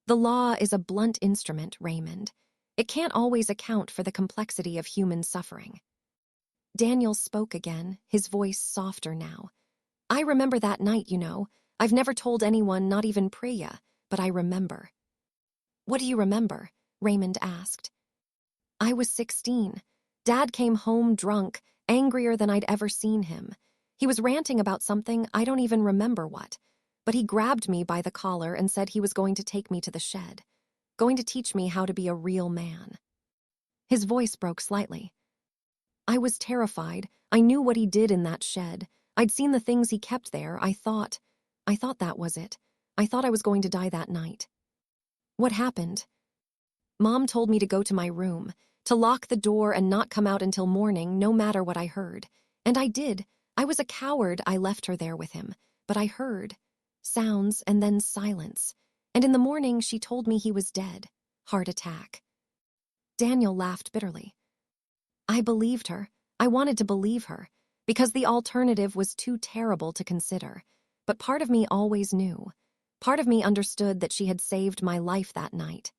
[SPEAKER 1] The law is a blunt instrument, Raymond. It can't always account for the complexity of human suffering. Daniel spoke again, his voice softer now. I remember that night, you know. I've never told anyone, not even Priya, but I remember. What do you remember? Raymond asked. I was 16. Dad came home drunk, angrier than I'd ever seen him. He was ranting about something, I don't even remember what, but he grabbed me by the collar and said he was going to take me to the shed, going to teach me how to be a real man. His voice broke slightly. I was terrified. I knew what he did in that shed. I'd seen the things he kept there. I thought that was it. I thought I was going to die that night. What happened? Mom told me to go to my room, to lock the door and not come out until morning, no matter what I heard. And I did. I was a coward. I left her there with him. But I heard sounds and then silence. And in the morning, she told me he was dead. Heart attack. Daniel laughed bitterly. I believed her. I wanted to believe her, because the alternative was too terrible to consider. But part of me always knew. Part of me understood that she had saved my life that night.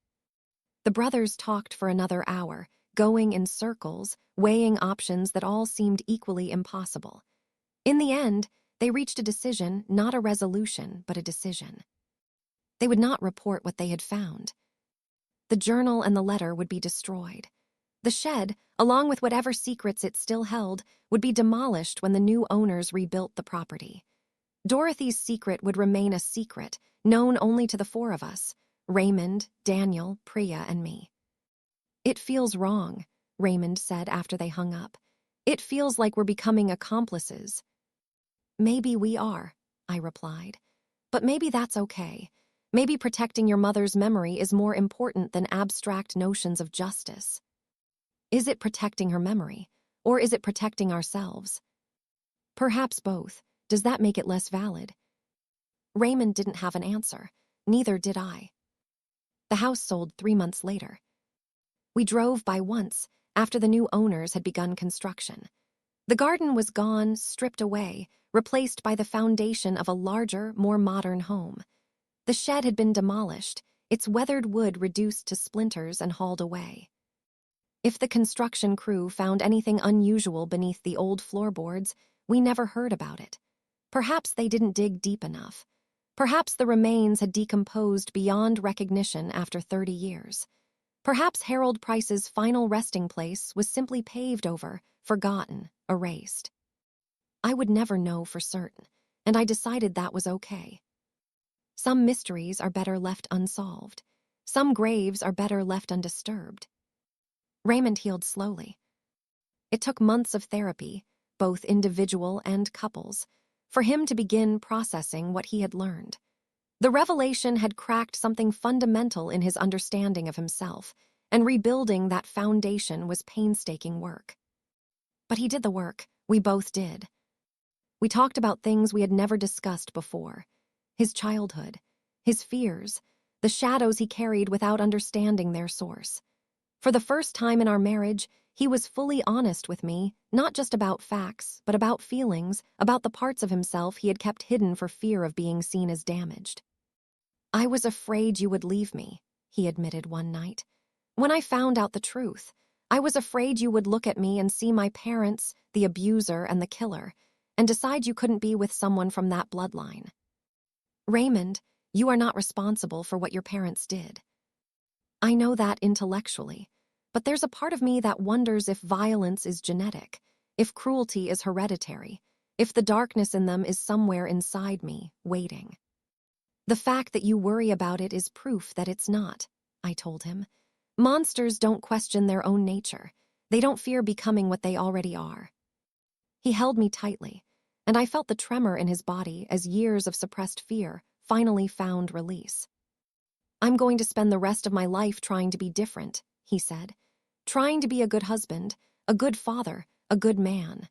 [SPEAKER 1] The brothers talked for another hour, going in circles, weighing options that all seemed equally impossible. In the end, they reached a decision, not a resolution, but a decision. They would not report what they had found. The journal and the letter would be destroyed. The shed, along with whatever secrets it still held, would be demolished when the new owners rebuilt the property. Dorothy's secret would remain a secret, known only to the four of us, Raymond, Daniel, Priya, and me. It feels wrong, Raymond said after they hung up. It feels like we're becoming accomplices. Maybe we are, I replied. But maybe that's okay. Maybe protecting your mother's memory is more important than abstract notions of justice. Is it protecting her memory, or is it protecting ourselves? Perhaps both. Does that make it less valid? Raymond didn't have an answer. Neither did I. The house sold 3 months later. We drove by once, after the new owners had begun construction. The garden was gone, stripped away, replaced by the foundation of a larger, more modern home. The shed had been demolished, its weathered wood reduced to splinters and hauled away. If the construction crew found anything unusual beneath the old floorboards, we never heard about it. Perhaps they didn't dig deep enough. Perhaps the remains had decomposed beyond recognition after 30 years. Perhaps Harold Price's final resting place was simply paved over, forgotten, erased. I would never know for certain, and I decided that was okay. Some mysteries are better left unsolved. Some graves are better left undisturbed. Raymond healed slowly. It took months of therapy, both individual and couples, for him to begin processing what he had learned. The revelation had cracked something fundamental in his understanding of himself, and rebuilding that foundation was painstaking work. But he did the work. We both did. We talked about things we had never discussed before. His childhood, his fears, the shadows he carried without understanding their source. For the first time in our marriage, he was fully honest with me, not just about facts, but about feelings, about the parts of himself he had kept hidden for fear of being seen as damaged. I was afraid you would leave me, he admitted one night. When I found out the truth, I was afraid you would look at me and see my parents, the abuser and the killer, and decide you couldn't be with someone from that bloodline. Raymond, You are not responsible for what your parents did. I know that intellectually, but there's a part of me that wonders if violence is genetic, if cruelty is hereditary, if the darkness in them is somewhere inside me, waiting. The fact that you worry about it is proof that it's not, I told him. Monsters don't question their own nature. They don't fear becoming what they already are. He held me tightly, and I felt the tremor in his body as years of suppressed fear finally found release. I'm going to spend the rest of my life trying to be different, he said. Trying to be a good husband, a good father, a good man.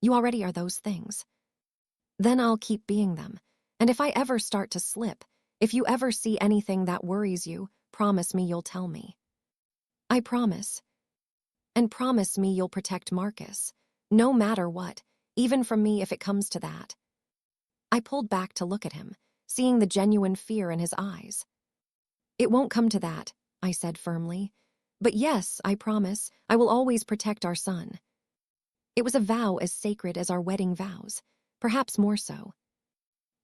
[SPEAKER 1] You already are those things. Then I'll keep being them. And if I ever start to slip, if you ever see anything that worries you, promise me you'll tell me. I promise. And promise me you'll protect Marcus, no matter what, even from me if it comes to that. I pulled back to look at him, seeing the genuine fear in his eyes. It won't come to that, I said firmly. But yes, I promise, I will always protect our son. It was a vow as sacred as our wedding vows, perhaps more so.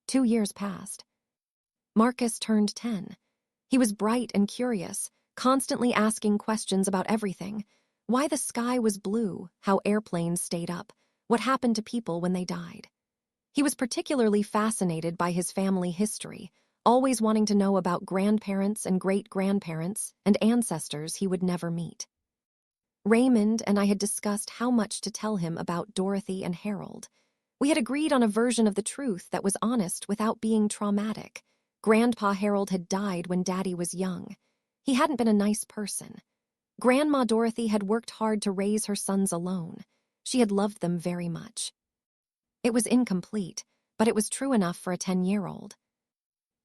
[SPEAKER 1] 2 years passed. Marcus turned 10. He was bright and curious, constantly asking questions about everything. Why the sky was blue, how airplanes stayed up, what happened to people when they died. He was particularly fascinated by his family history, always wanting to know about grandparents and great-grandparents and ancestors he would never meet. Raymond and I had discussed how much to tell him about Dorothy and Harold. We had agreed on a version of the truth that was honest without being traumatic. Grandpa Harold had died when Daddy was young. He hadn't been a nice person. Grandma Dorothy had worked hard to raise her sons alone. She had loved them very much. It was incomplete, but it was true enough for a 10-year-old.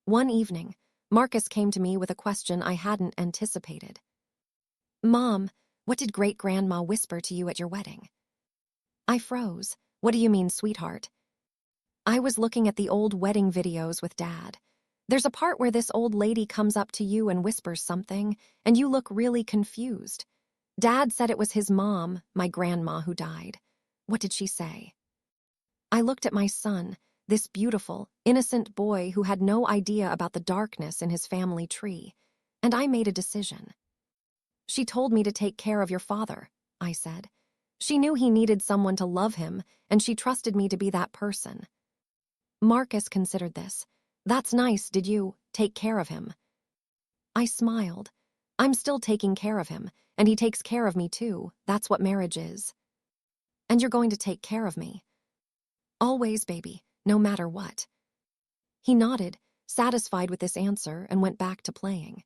[SPEAKER 1] One evening, Marcus came to me with a question I hadn't anticipated. Mom, what did great-grandma whisper to you at your wedding? I froze. What do you mean, sweetheart? I was looking at the old wedding videos with Dad. There's a part where this old lady comes up to you and whispers something, and you look really confused. Dad said it was his mom, my grandma, who died. What did she say? I looked at my son, this beautiful, innocent boy who had no idea about the darkness in his family tree, and I made a decision. She told me to take care of your father, I said. She knew he needed someone to love him, and she trusted me to be that person. Marcus considered this. That's nice, did you take care of him? I smiled. I'm still taking care of him, and he takes care of me too. That's what marriage is. And you're going to take care of me. Always, baby, no matter what. He nodded, satisfied with this answer, and went back to playing.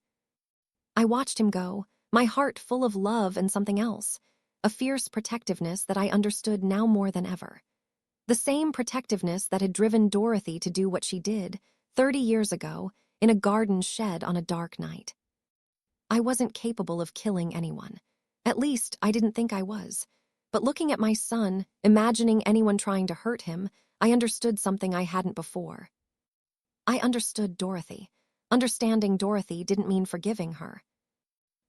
[SPEAKER 1] I watched him go, my heart full of love and something else, a fierce protectiveness that I understood now more than ever. The same protectiveness that had driven Dorothy to do what she did 30 years ago in a garden shed on a dark night. I wasn't capable of killing anyone. At least, I didn't think I was. But looking at my son, imagining anyone trying to hurt him, I understood something I hadn't before. I understood Dorothy. Understanding Dorothy didn't mean forgiving her.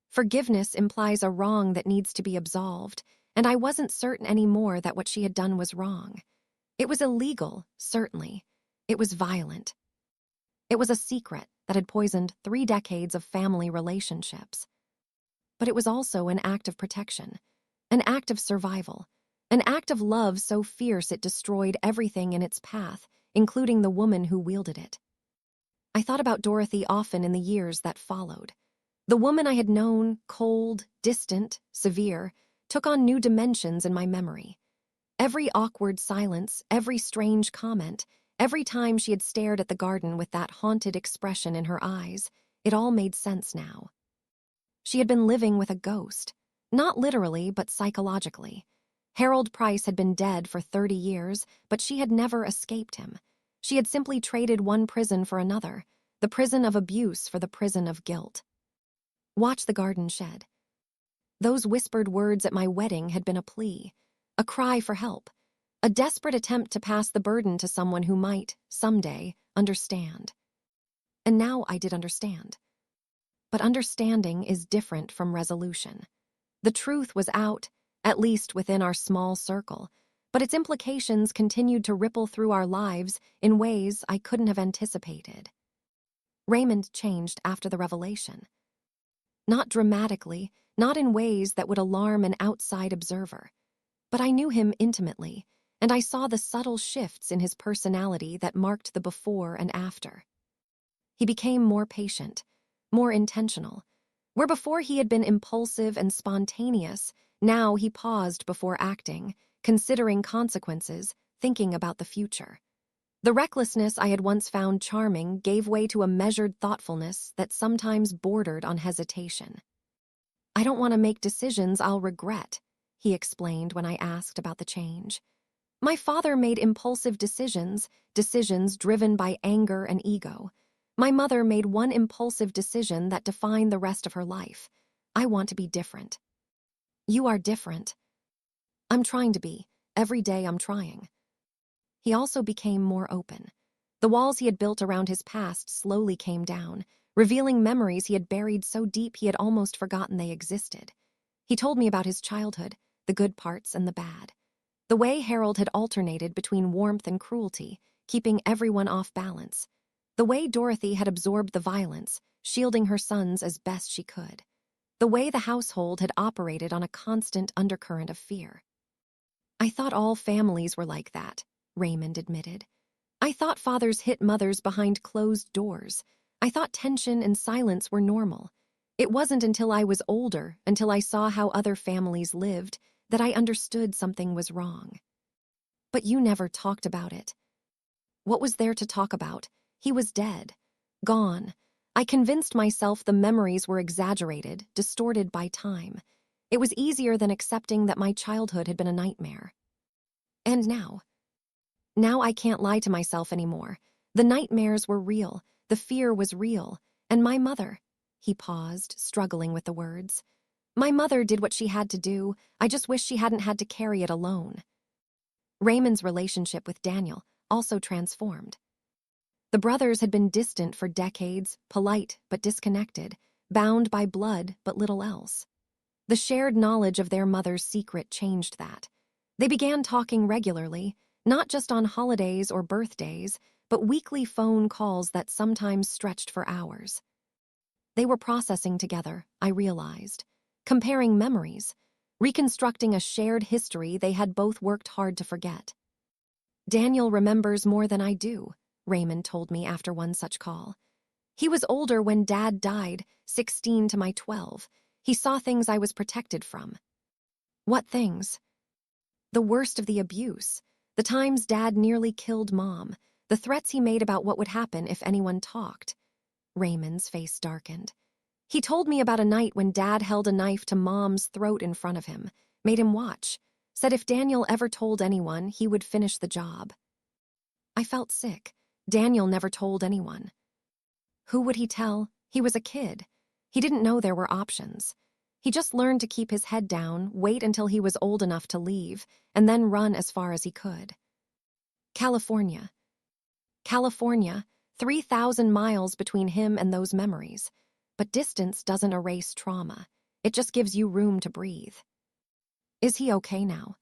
[SPEAKER 1] Forgiveness implies a wrong that needs to be absolved, and I wasn't certain anymore that what she had done was wrong. It was illegal, certainly. It was violent. It was a secret that had poisoned 3 decades of family relationships. But it was also an act of protection, an act of survival, an act of love so fierce it destroyed everything in its path, including the woman who wielded it. I thought about Dorothy often in the years that followed. The woman I had known, cold, distant, severe, took on new dimensions in my memory. Every awkward silence, every strange comment, every time she had stared at the garden with that haunted expression in her eyes, it all made sense now. She had been living with a ghost, not literally but psychologically. Harold Price had been dead for 30 years, but she had never escaped him. She had simply traded one prison for another, the prison of abuse for the prison of guilt. Watch the garden shed. Those whispered words at my wedding had been a plea, a cry for help, a desperate attempt to pass the burden to someone who might, someday, understand. And now I did understand. But understanding is different from resolution. The truth was out, at least within our small circle, but its implications continued to ripple through our lives in ways I couldn't have anticipated. Raymond changed after the revelation. Not dramatically, not in ways that would alarm an outside observer. But I knew him intimately, and I saw the subtle shifts in his personality that marked the before and after. He became more patient, more intentional. Where before he had been impulsive and spontaneous, now he paused before acting, considering consequences, thinking about the future. The recklessness I had once found charming gave way to a measured thoughtfulness that sometimes bordered on hesitation. "I don't want to make decisions I'll regret," he explained when I asked about the change. "My father made impulsive decisions, decisions driven by anger and ego. My mother made one impulsive decision that defined the rest of her life. I want to be different." "You are different." "I'm trying to be. Every day I'm trying." He also became more open. The walls he had built around his past slowly came down, revealing memories he had buried so deep he had almost forgotten they existed. He told me about his childhood, the good parts and the bad. The way Harold had alternated between warmth and cruelty, keeping everyone off balance. The way Dorothy had absorbed the violence, shielding her sons as best she could. The way the household had operated on a constant undercurrent of fear. "I thought all families were like that," Raymond admitted. "I thought fathers hit mothers behind closed doors. I thought tension and silence were normal. It wasn't until I was older, until I saw how other families lived, that I understood something was wrong." "But you never talked about it." "What was there to talk about? He was dead. Gone. I convinced myself the memories were exaggerated, distorted by time. It was easier than accepting that my childhood had been a nightmare. And now? Now I can't lie to myself anymore. The nightmares were real, the fear was real, and my mother—" He paused, struggling with the words. "My mother did what she had to do. I just wish she hadn't had to carry it alone." Raymond's relationship with Daniel also transformed. The brothers had been distant for decades, polite but disconnected, bound by blood but little else. The shared knowledge of their mother's secret changed that. They began talking regularly, not just on holidays or birthdays, but weekly phone calls that sometimes stretched for hours. They were processing together, I realized, comparing memories, reconstructing a shared history they had both worked hard to forget. "Daniel remembers more than I do," Raymond told me after one such call. "He was older when Dad died, 16 to my 12. He saw things I was protected from." "What things?" "The worst of the abuse. The times Dad nearly killed Mom. The threats he made about what would happen if anyone talked." Raymond's face darkened. "He told me about a night when Dad held a knife to Mom's throat in front of him, made him watch, said if Daniel ever told anyone, he would finish the job." I felt sick. Daniel never told anyone. Who would he tell? He was a kid. He didn't know there were options. He just learned to keep his head down, wait until he was old enough to leave, and then run as far as he could. California. California, 3,000 miles between him and those memories. But distance doesn't erase trauma. It just gives you room to breathe. "Is he okay now?"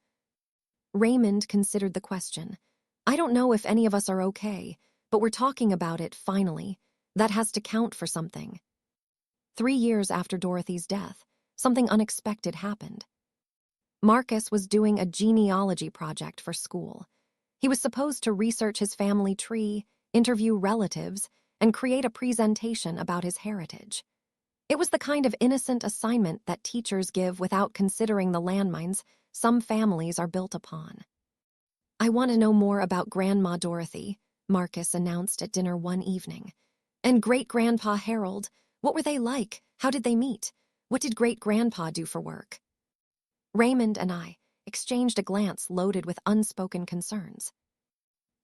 [SPEAKER 1] Raymond considered the question. "I don't know if any of us are okay, but we're talking about it, finally. That has to count for something." 3 years after Dorothy's death, something unexpected happened. Marcus was doing a genealogy project for school. He was supposed to research his family tree, interview relatives, and create a presentation about his heritage. It was the kind of innocent assignment that teachers give without considering the landmines some families are built upon. "I want to know more about Grandma Dorothy," Marcus announced at dinner one evening. "And Great-Grandpa Harold. What were they like? How did they meet? What did Great-Grandpa do for work?" Raymond and I exchanged a glance loaded with unspoken concerns.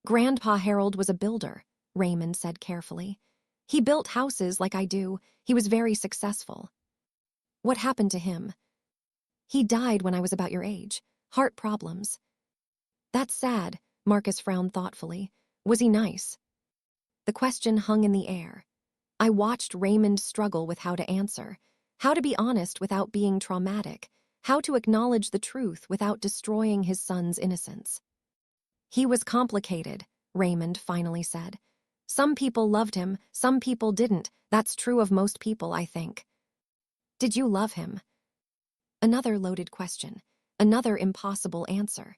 [SPEAKER 1] "Grandpa Harold was a builder," Raymond said carefully. "He built houses like I do. He was very successful." "What happened to him?" "He died when I was about your age. Heart problems." "That's sad," Marcus frowned thoughtfully. "Was he nice?" The question hung in the air. I watched Raymond struggle with how to answer, how to be honest without being traumatic, how to acknowledge the truth without destroying his son's innocence. "He was complicated," Raymond finally said. Some people loved him, some people didn't. That's true of most people, I think. Did you love him? Another loaded question, another impossible answer.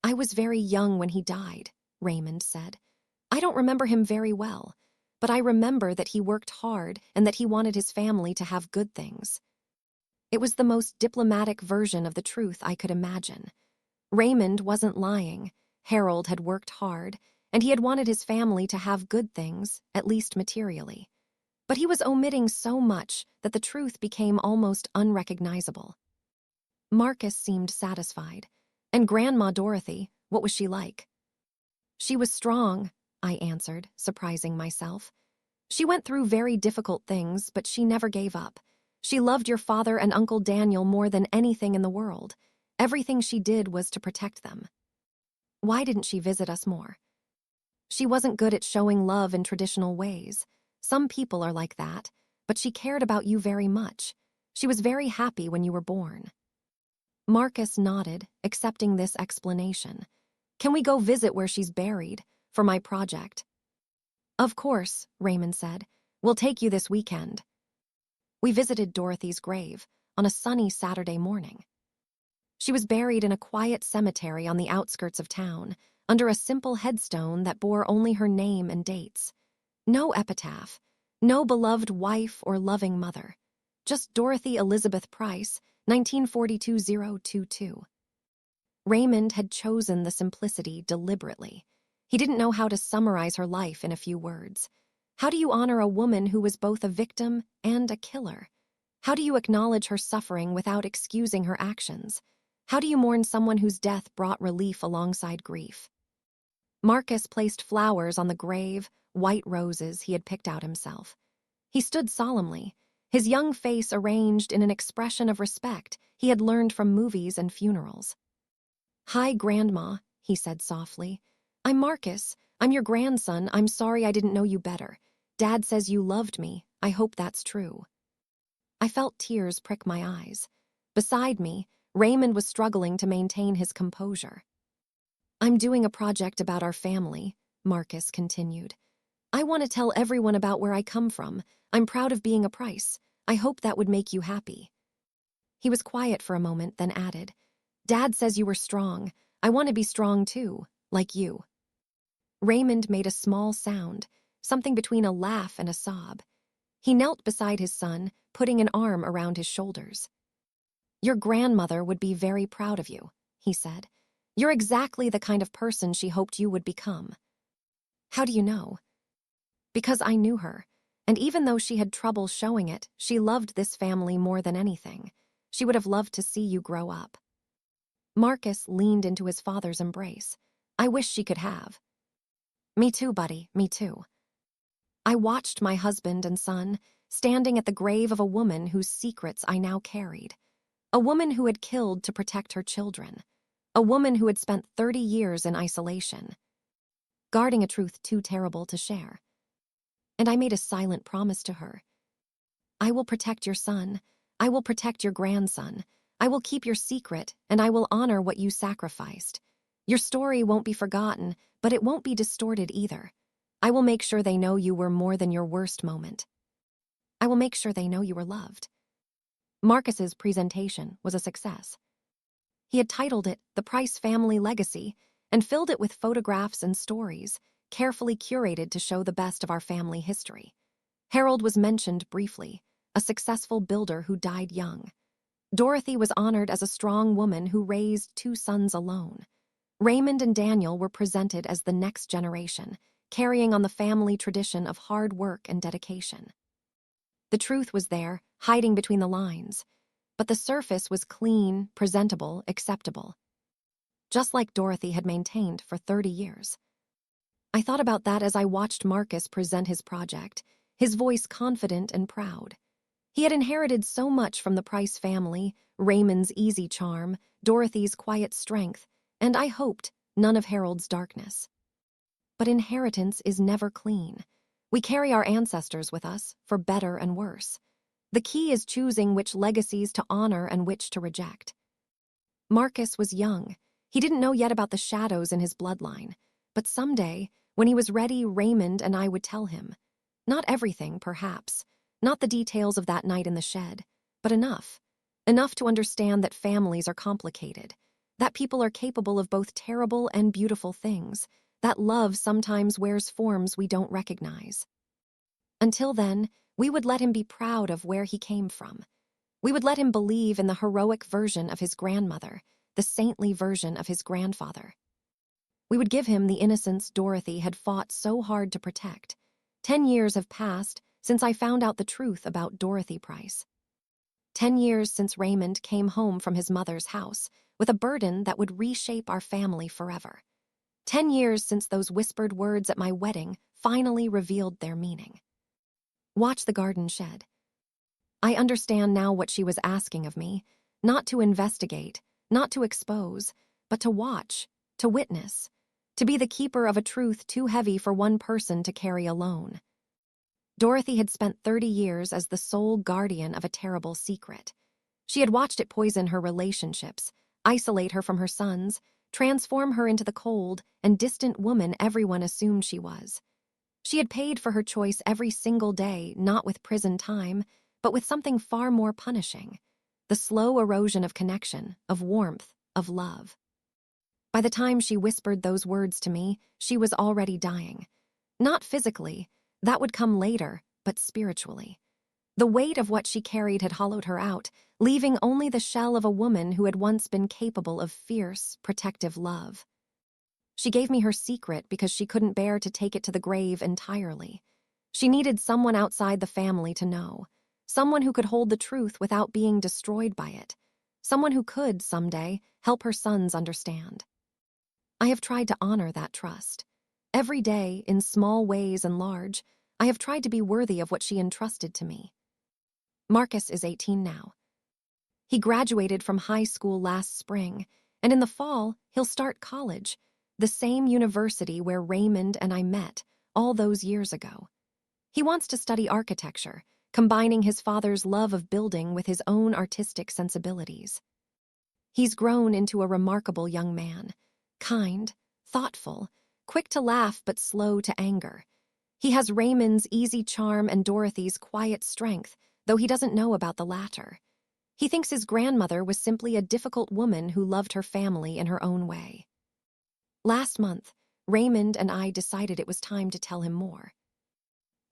[SPEAKER 1] I was very young when he died, Raymond said. I don't remember him very well, but I remember that he worked hard and that he wanted his family to have good things. It was the most diplomatic version of the truth I could imagine. Raymond wasn't lying. Harold had worked hard, and he had wanted his family to have good things, at least materially. But he was omitting so much that the truth became almost unrecognizable. Marcus seemed satisfied. And Grandma Dorothy, what was she like? She was strong, I answered, surprising myself. She went through very difficult things, but she never gave up. She loved your father and Uncle Daniel more than anything in the world. Everything she did was to protect them. Why didn't she visit us more? She wasn't good at showing love in traditional ways. Some people are like that, but she cared about you very much. She was very happy when you were born. Marcus nodded, accepting this explanation. Can we go visit where she's buried, for my project? Of course, Raymond said. We'll take you this weekend. We visited Dorothy's grave on a sunny Saturday morning. She was buried in a quiet cemetery on the outskirts of town, under a simple headstone that bore only her name and dates. No epitaph, no beloved wife or loving mother. Just Dorothy Elizabeth Price, 1942-022. Raymond had chosen the simplicity deliberately. He didn't know how to summarize her life in a few words. How do you honor a woman who was both a victim and a killer? How do you acknowledge her suffering without excusing her actions? How do you mourn someone whose death brought relief alongside grief? Marcus placed flowers on the grave, white roses he had picked out himself. He stood solemnly, his young face arranged in an expression of respect he had learned from movies and funerals. Hi, Grandma, he said softly. I'm Marcus. I'm your grandson. I'm sorry I didn't know you better. Dad says you loved me. I hope that's true. I felt tears prick my eyes. Beside me, Raymond was struggling to maintain his composure. I'm doing a project about our family, Marcus continued. I want to tell everyone about where I come from. I'm proud of being a Price. I hope that would make you happy. He was quiet for a moment, then added, Dad says you were strong. I want to be strong too, like you. Raymond made a small sound, something between a laugh and a sob. He knelt beside his son, putting an arm around his shoulders. Your grandmother would be very proud of you, he said. You're exactly the kind of person she hoped you would become. How do you know? Because I knew her, and even though she had trouble showing it, she loved this family more than anything. She would have loved to see you grow up. Marcus leaned into his father's embrace. I wish she could have. Me too, buddy, me too. I watched my husband and son standing at the grave of a woman whose secrets I now carried. A woman who had killed to protect her children. A woman who had spent 30 years in isolation, guarding a truth too terrible to share. And I made a silent promise to her. I will protect your son. I will protect your grandson. I will keep your secret, and I will honor what you sacrificed. Your story won't be forgotten, but it won't be distorted either. I will make sure they know you were more than your worst moment. I will make sure they know you were loved. Marcus's presentation was a success. He had titled it The Price Family Legacy and filled it with photographs and stories, carefully curated to show the best of our family history. Harold was mentioned briefly, a successful builder who died young. Dorothy was honored as a strong woman who raised 2 sons alone. Raymond and Daniel were presented as the next generation, carrying on the family tradition of hard work and dedication. The truth was there, hiding between the lines, but the surface was clean, presentable, acceptable, just like Dorothy had maintained for 30 years. I thought about that as I watched Marcus present his project, his voice confident and proud. He had inherited so much from the Price family, Raymond's easy charm, Dorothy's quiet strength, and I hoped none of Harold's darkness. But inheritance is never clean. We carry our ancestors with us, for better and worse. The key is choosing which legacies to honor and which to reject. Marcus was young. He didn't know yet about the shadows in his bloodline, but someday, When he was ready, Raymond and I would tell him. Not everything, perhaps. Not the details of that night in the shed, but enough. Enough to understand that families are complicated, that people are capable of both terrible and beautiful things, that love sometimes wears forms we don't recognize. Until then, we would let him be proud of where he came from. We would let him believe in the heroic version of his grandmother, the saintly version of his grandfather. We would give him the innocence Dorothy had fought so hard to protect. 10 years have passed since I found out the truth about Dorothy Price. 10 years since Raymond came home from his mother's house with a burden that would reshape our family forever. 10 years since those whispered words at my wedding finally revealed their meaning. Watch the garden shed. I understand now what she was asking of me, not to investigate, not to expose, but to watch, to witness, to be the keeper of a truth too heavy for one person to carry alone. Dorothy had spent 30 years as the sole guardian of a terrible secret. She had watched it poison her relationships, isolate her from her sons, transform her into the cold and distant woman everyone assumed she was. She had paid for her choice every single day, not with prison time, but with something far more punishing: the slow erosion of connection, of warmth, of love. By the time she whispered those words to me, she was already dying. Not physically, that would come later, but spiritually. The weight of what she carried had hollowed her out, leaving only the shell of a woman who had once been capable of fierce, protective love. She gave me her secret because she couldn't bear to take it to the grave entirely. She needed someone outside the family to know, someone who could hold the truth without being destroyed by it, someone who could, someday, help her sons understand. I have tried to honor that trust. Every day, in small ways and large, I have tried to be worthy of what she entrusted to me. Marcus is 18 now. He graduated from high school last spring, and in the fall, he'll start college, the same university where Raymond and I met all those years ago. He wants to study architecture, combining his father's love of building with his own artistic sensibilities. He's grown into a remarkable young man, kind, thoughtful, quick to laugh but slow to anger. He has Raymond's easy charm and Dorothy's quiet strength, though he doesn't know about the latter. He thinks his grandmother was simply a difficult woman who loved her family in her own way. Last month, Raymond and I decided it was time to tell him more.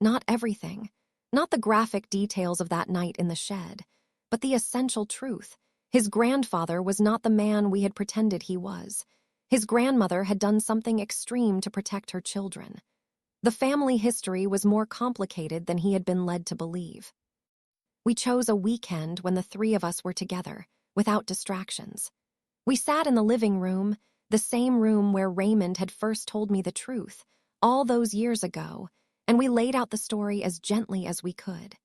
[SPEAKER 1] Not everything, not the graphic details of that night in the shed, but the essential truth. His grandfather was not the man we had pretended he was. His grandmother had done something extreme to protect her children. The family history was more complicated than he had been led to believe. We chose a weekend when the three of us were together, without distractions. We sat in the living room, the same room where Raymond had first told me the truth, all those years ago, and we laid out the story as gently as we could.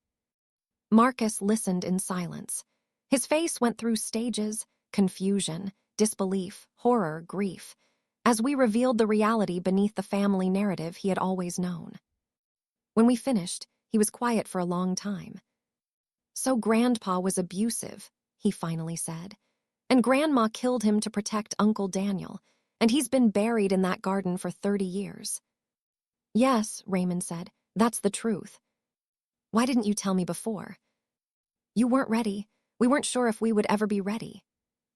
[SPEAKER 1] Marcus listened in silence. His face went through stages: confusion, disbelief, horror, grief, as we revealed the reality beneath the family narrative he had always known. When we finished, he was quiet for a long time. "So Grandpa was abusive," he finally said, "and Grandma killed him to protect Uncle Daniel, and he's been buried in that garden for 30 years. "Yes," Raymond said, "that's the truth." "Why didn't you tell me before?" "You weren't ready. We weren't sure if we would ever be ready."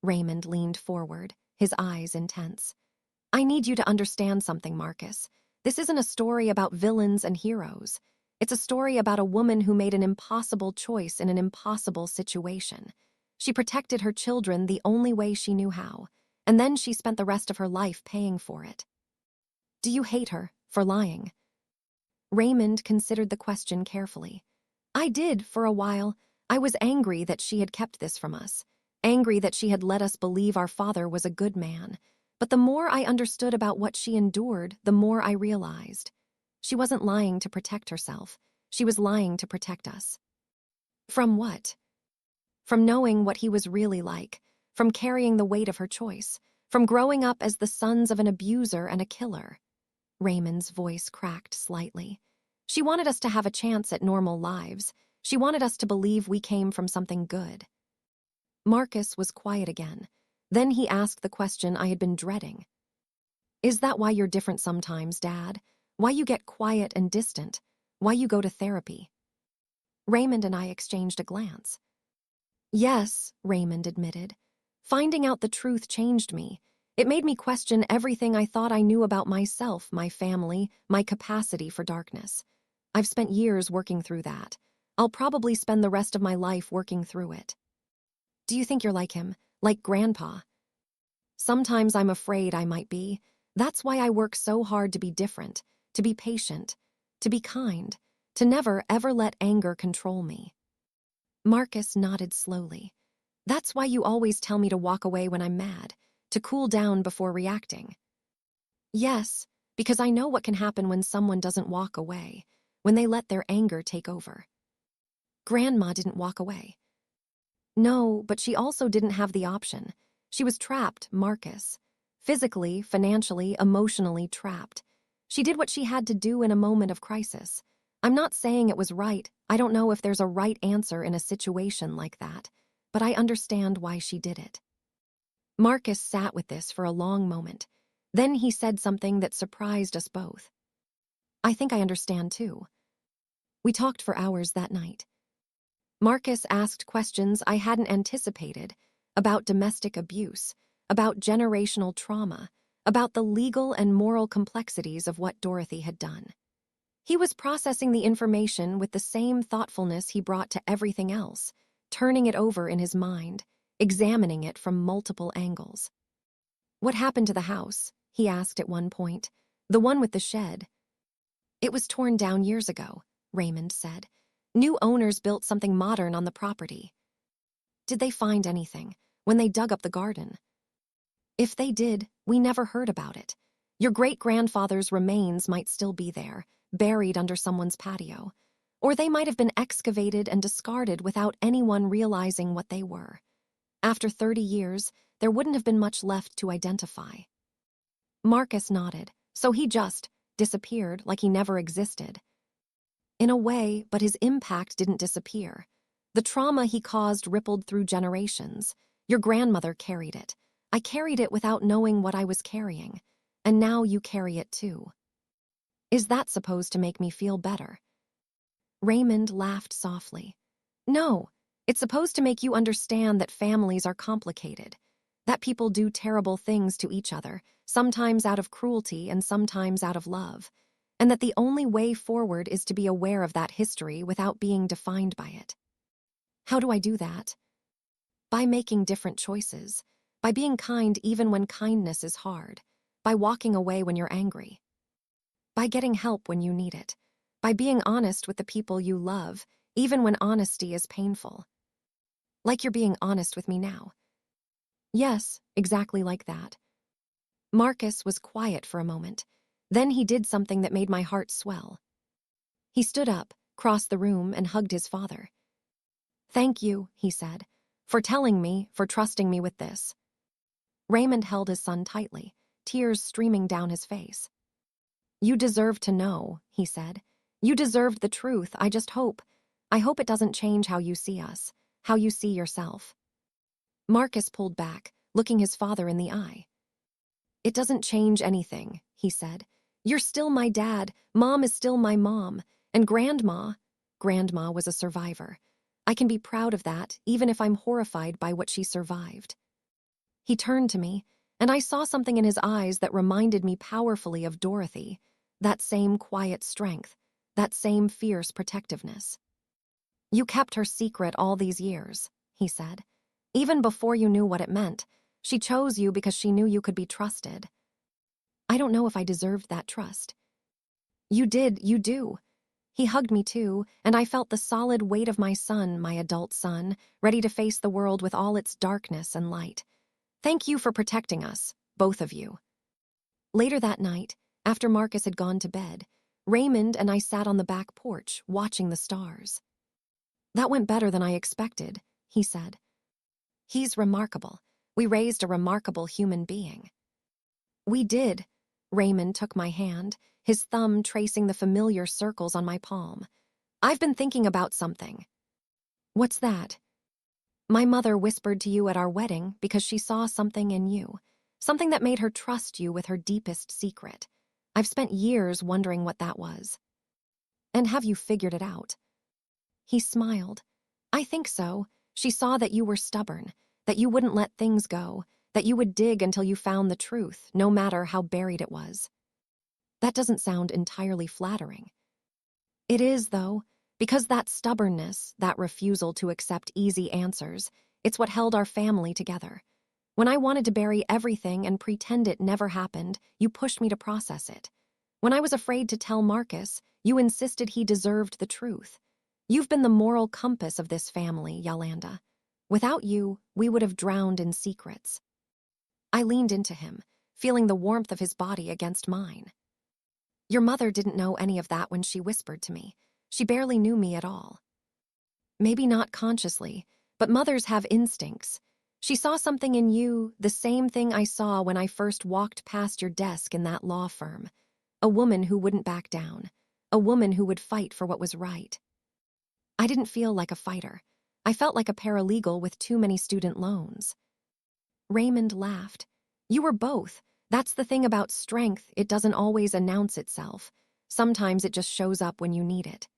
[SPEAKER 1] Raymond leaned forward, his eyes intense. "I need you to understand something, Marcus. This isn't a story about villains and heroes. It's a story about a woman who made an impossible choice in an impossible situation. She protected her children the only way she knew how, and then she spent the rest of her life paying for it." "Do you hate her for lying?" Raymond considered the question carefully. "I did, for a while. I was angry that she had kept this from us, angry that she had let us believe our father was a good man. But the more I understood about what she endured, the more I realized. She wasn't lying to protect herself. She was lying to protect us." "From what?" "From knowing what he was really like, from carrying the weight of her choice, from growing up as the sons of an abuser and a killer." Raymond's voice cracked slightly. "She wanted us to have a chance at normal lives. She wanted us to believe we came from something good." Marcus was quiet again. Then he asked the question I had been dreading. Is that why you're different sometimes, Dad? Why you get quiet and distant? Why you go to therapy? Raymond and I exchanged a glance. Yes, Raymond admitted. Finding out the truth changed me. It made me question everything I thought I knew about myself, my family, my capacity for darkness. I've spent years working through that. I'll probably spend the rest of my life working through it. Do you think you're like him? Like Grandpa? Sometimes I'm afraid I might be. That's why I work so hard to be different, to be patient, to be kind, to never, ever let anger control me. Marcus nodded slowly. That's why you always tell me to walk away when I'm mad, to cool down before reacting. Yes, because I know what can happen when someone doesn't walk away, when they let their anger take over. Grandma didn't walk away. No, but she also didn't have the option. She was trapped, Marcus. Physically, financially, emotionally trapped. She did what she had to do in a moment of crisis. I'm not saying it was right. I don't know if there's a right answer in a situation like that, but I understand why she did it. Marcus sat with this for a long moment. Then he said something that surprised us both. I think I understand too. We talked for hours that night. Marcus asked questions I hadn't anticipated about domestic abuse, about generational trauma, about the legal and moral complexities of what Dorothy had done. He was processing the information with the same thoughtfulness he brought to everything else, turning it over in his mind, examining it from multiple angles. What happened to the house? He asked at one point. The one with the shed. It was torn down years ago, Raymond said. New owners built something modern on the property. Did they find anything when they dug up the garden? If they did, we never heard about it. Your great-grandfather's remains might still be there, buried under someone's patio. Or they might have been excavated and discarded without anyone realizing what they were. After 30 years, there wouldn't have been much left to identify. Marcus nodded, so he just disappeared like he never existed. In a way, but his impact didn't disappear. The trauma he caused rippled through generations. Your grandmother carried it. I carried it without knowing what I was carrying. And now you carry it too. Is that supposed to make me feel better? Raymond laughed softly. No, it's supposed to make you understand that families are complicated. That people do terrible things to each other, sometimes out of cruelty and sometimes out of love. And that the only way forward is to be aware of that history without being defined by it. How do I do that? By making different choices, by being kind even when kindness is hard, by walking away when you're angry, by getting help when you need it, by being honest with the people you love, even when honesty is painful. Like you're being honest with me now. Yes, exactly like that. Marcus was quiet for a moment. Then he did something that made my heart swell. He stood up, crossed the room, and hugged his father. Thank you, he said, for telling me, for trusting me with this. Raymond held his son tightly, tears streaming down his face. You deserve to know, he said. You deserved the truth, I hope it doesn't change how you see us, how you see yourself. Marcus pulled back, looking his father in the eye. It doesn't change anything, he said. You're still my dad, Mom is still my mom, and Grandma was a survivor. I can be proud of that, even if I'm horrified by what she survived. He turned to me, and I saw something in his eyes that reminded me powerfully of Dorothy, that same quiet strength, that same fierce protectiveness. You kept her secret all these years, he said. Even before you knew what it meant, she chose you because she knew you could be trusted. I don't know if I deserved that trust. You did, you do. He hugged me too, and I felt the solid weight of my son, my adult son, ready to face the world with all its darkness and light. Thank you for protecting us, both of you. Later that night, after Marcus had gone to bed, Raymond and I sat on the back porch, watching the stars. That went better than I expected, he said. He's remarkable. We raised a remarkable human being. We did. Raymond took my hand, his thumb tracing the familiar circles on my palm. I've been thinking about something. What's that? My mother whispered to you at our wedding because she saw something in you. Something that made her trust you with her deepest secret. I've spent years wondering what that was. And have you figured it out? He smiled. I think so. She saw that you were stubborn, that you wouldn't let things go, that you would dig until you found the truth, no matter how buried it was. That doesn't sound entirely flattering. It is, though, because that stubbornness, that refusal to accept easy answers, it's what held our family together. When I wanted to bury everything and pretend it never happened, you pushed me to process it. When I was afraid to tell Marcus, you insisted he deserved the truth. You've been the moral compass of this family, Yolanda. Without you, we would have drowned in secrets. I leaned into him, feeling the warmth of his body against mine. Your mother didn't know any of that when she whispered to me. She barely knew me at all. Maybe not consciously, but mothers have instincts. She saw something in you, the same thing I saw when I first walked past your desk in that law firm. A woman who wouldn't back down. A woman who would fight for what was right. I didn't feel like a fighter. I felt like a paralegal with too many student loans. Raymond laughed. You were both. That's the thing about strength, it doesn't always announce itself. Sometimes it just shows up when you need it.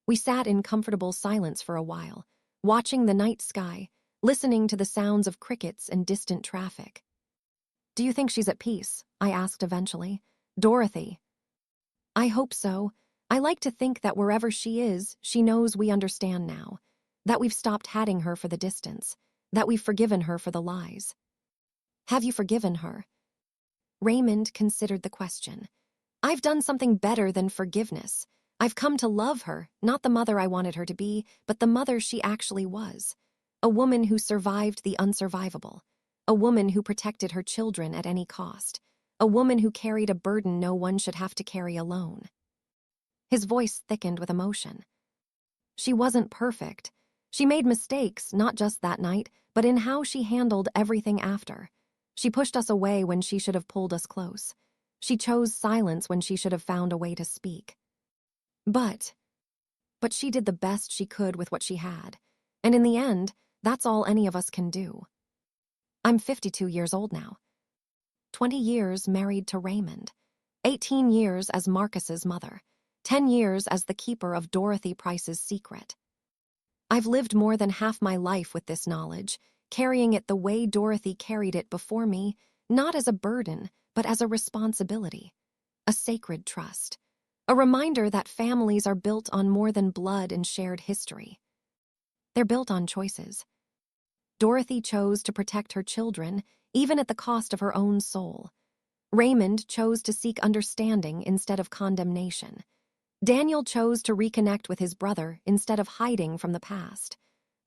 [SPEAKER 1] We sat in comfortable silence for a while, watching the night sky, listening to the sounds of crickets and distant traffic. Do you think she's at peace? I asked eventually. Dorothy. I hope so. I like to think that wherever she is, she knows we understand now. That we've stopped hating her for the distance. That we've forgiven her for the lies. Have you forgiven her? Raymond considered the question. I've done something better than forgiveness. I've come to love her, not the mother I wanted her to be, but the mother she actually was. A woman who survived the unsurvivable. A woman who protected her children at any cost. A woman who carried a burden no one should have to carry alone. His voice thickened with emotion. She wasn't perfect. She made mistakes, not just that night, but in how she handled everything after. She pushed us away when she should have pulled us close. She chose silence when she should have found a way to speak. But she did the best she could with what she had. And in the end, that's all any of us can do. I'm 52 years old now. 20 years married to Raymond. 18 years as Marcus's mother. 10 years as the keeper of Dorothy Price's secret. I've lived more than half my life with this knowledge, carrying it the way Dorothy carried it before me, not as a burden, but as a responsibility. A sacred trust. A reminder that families are built on more than blood and shared history. They're built on choices. Dorothy chose to protect her children, even at the cost of her own soul. Raymond chose to seek understanding instead of condemnation. Daniel chose to reconnect with his brother instead of hiding from the past.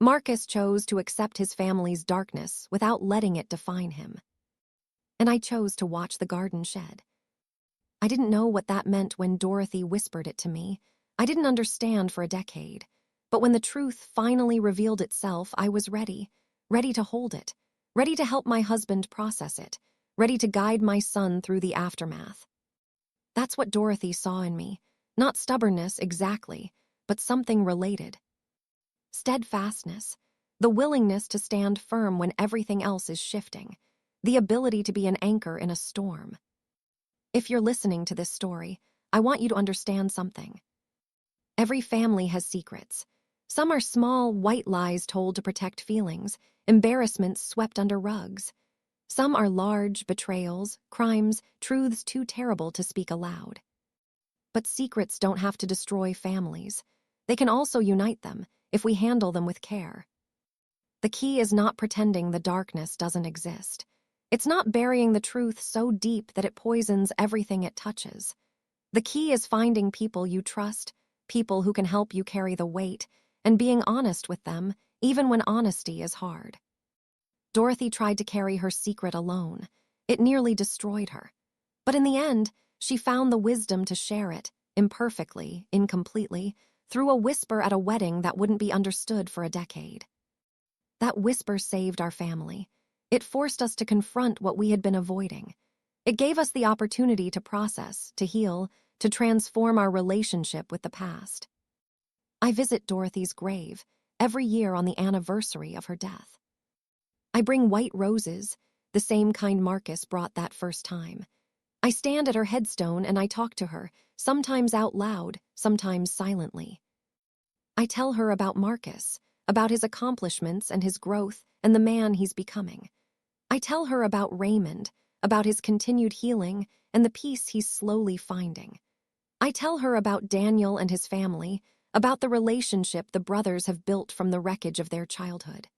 [SPEAKER 1] Marcus chose to accept his family's darkness without letting it define him. And I chose to watch the garden shed. I didn't know what that meant when Dorothy whispered it to me. I didn't understand for a decade. But when the truth finally revealed itself, I was ready. Ready to hold it. Ready to help my husband process it. Ready to guide my son through the aftermath. That's what Dorothy saw in me. Not stubbornness exactly, but something related. Steadfastness. The willingness to stand firm when everything else is shifting. The ability to be an anchor in a storm. If you're listening to this story, I want you to understand something. Every family has secrets. Some are small, white lies told to protect feelings, embarrassments swept under rugs. Some are large betrayals, crimes, truths too terrible to speak aloud. But secrets don't have to destroy families. They can also unite them, if we handle them with care. The key is not pretending the darkness doesn't exist. It's not burying the truth so deep that it poisons everything it touches. The key is finding people you trust, people who can help you carry the weight, and being honest with them, even when honesty is hard. Dorothy tried to carry her secret alone. It nearly destroyed her. But in the end, she found the wisdom to share it, imperfectly, incompletely, through a whisper at a wedding that wouldn't be understood for a decade. That whisper saved our family. It forced us to confront what we had been avoiding. It gave us the opportunity to process, to heal, to transform our relationship with the past. I visit Dorothy's grave every year on the anniversary of her death. I bring white roses, the same kind Marcus brought that first time. I stand at her headstone and I talk to her, sometimes out loud, sometimes silently. I tell her about Marcus, about his accomplishments and his growth and the man he's becoming. I tell her about Raymond, about his continued healing and the peace he's slowly finding. I tell her about Daniel and his family, about the relationship the brothers have built from the wreckage of their childhood.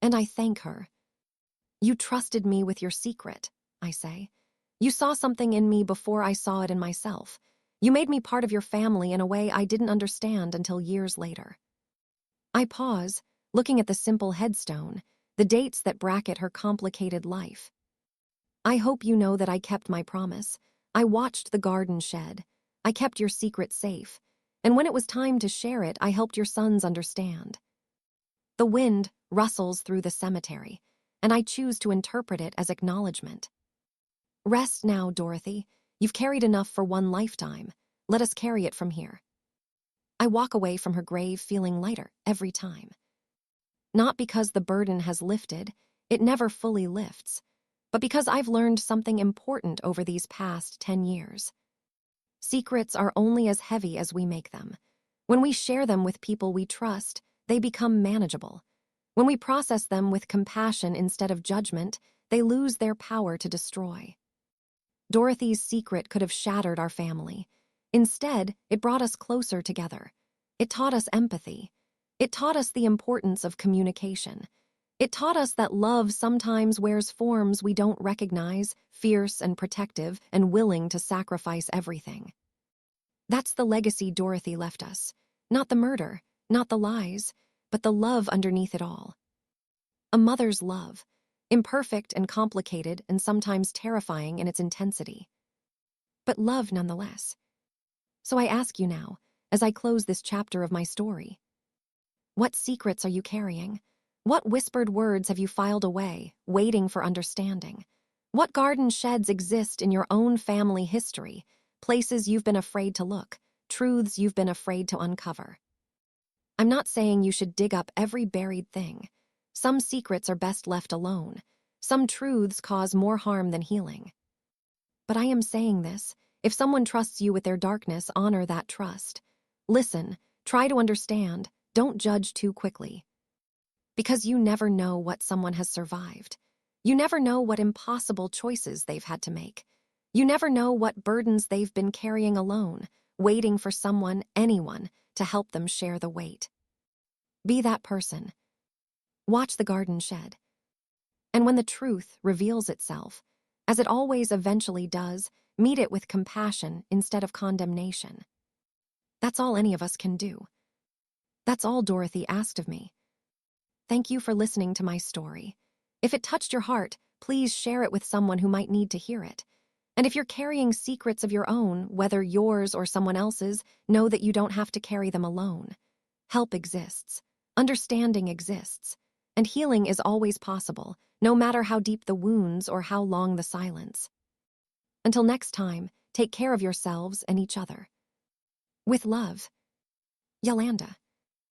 [SPEAKER 1] And I thank her. You trusted me with your secret, I say. You saw something in me before I saw it in myself. You made me part of your family in a way I didn't understand until years later. I pause, looking at the simple headstone, the dates that bracket her complicated life. I hope you know that I kept my promise. I watched the garden shed. I kept your secret safe. And when it was time to share it, I helped your sons understand. The wind rustles through the cemetery, and I choose to interpret it as acknowledgement. Rest now, Dorothy. You've carried enough for one lifetime. Let us carry it from here. I walk away from her grave feeling lighter every time. Not because the burden has lifted, it never fully lifts, but because I've learned something important over these past 10 years. Secrets are only as heavy as we make them. When we share them with people we trust, they become manageable. When we process them with compassion instead of judgment, they lose their power to destroy. Dorothy's secret could have shattered our family. Instead, it brought us closer together. It taught us empathy. It taught us the importance of communication. It taught us that love sometimes wears forms we don't recognize, fierce and protective and willing to sacrifice everything. That's the legacy Dorothy left us. Not the murder, not the lies, but the love underneath it all. A mother's love, imperfect and complicated and sometimes terrifying in its intensity. But love nonetheless. So I ask you now, as I close this chapter of my story, what secrets are you carrying? What whispered words have you filed away, waiting for understanding? What garden sheds exist in your own family history, places you've been afraid to look, truths you've been afraid to uncover? I'm not saying you should dig up every buried thing. Some secrets are best left alone. Some truths cause more harm than healing. But I am saying this, if someone trusts you with their darkness, honor that trust. Listen, try to understand, don't judge too quickly. Because you never know what someone has survived. You never know what impossible choices they've had to make. You never know what burdens they've been carrying alone, waiting for someone, anyone, to help them share the weight. Be that person. Watch the garden shed. And when the truth reveals itself, as it always eventually does, meet it with compassion instead of condemnation. That's all any of us can do. That's all Dorothy asked of me. Thank you for listening to my story. If it touched your heart, please share it with someone who might need to hear it. And if you're carrying secrets of your own, whether yours or someone else's, know that you don't have to carry them alone. Help exists. Understanding exists. And healing is always possible, no matter how deep the wounds or how long the silence. Until next time, take care of yourselves and each other. With love, Yolanda.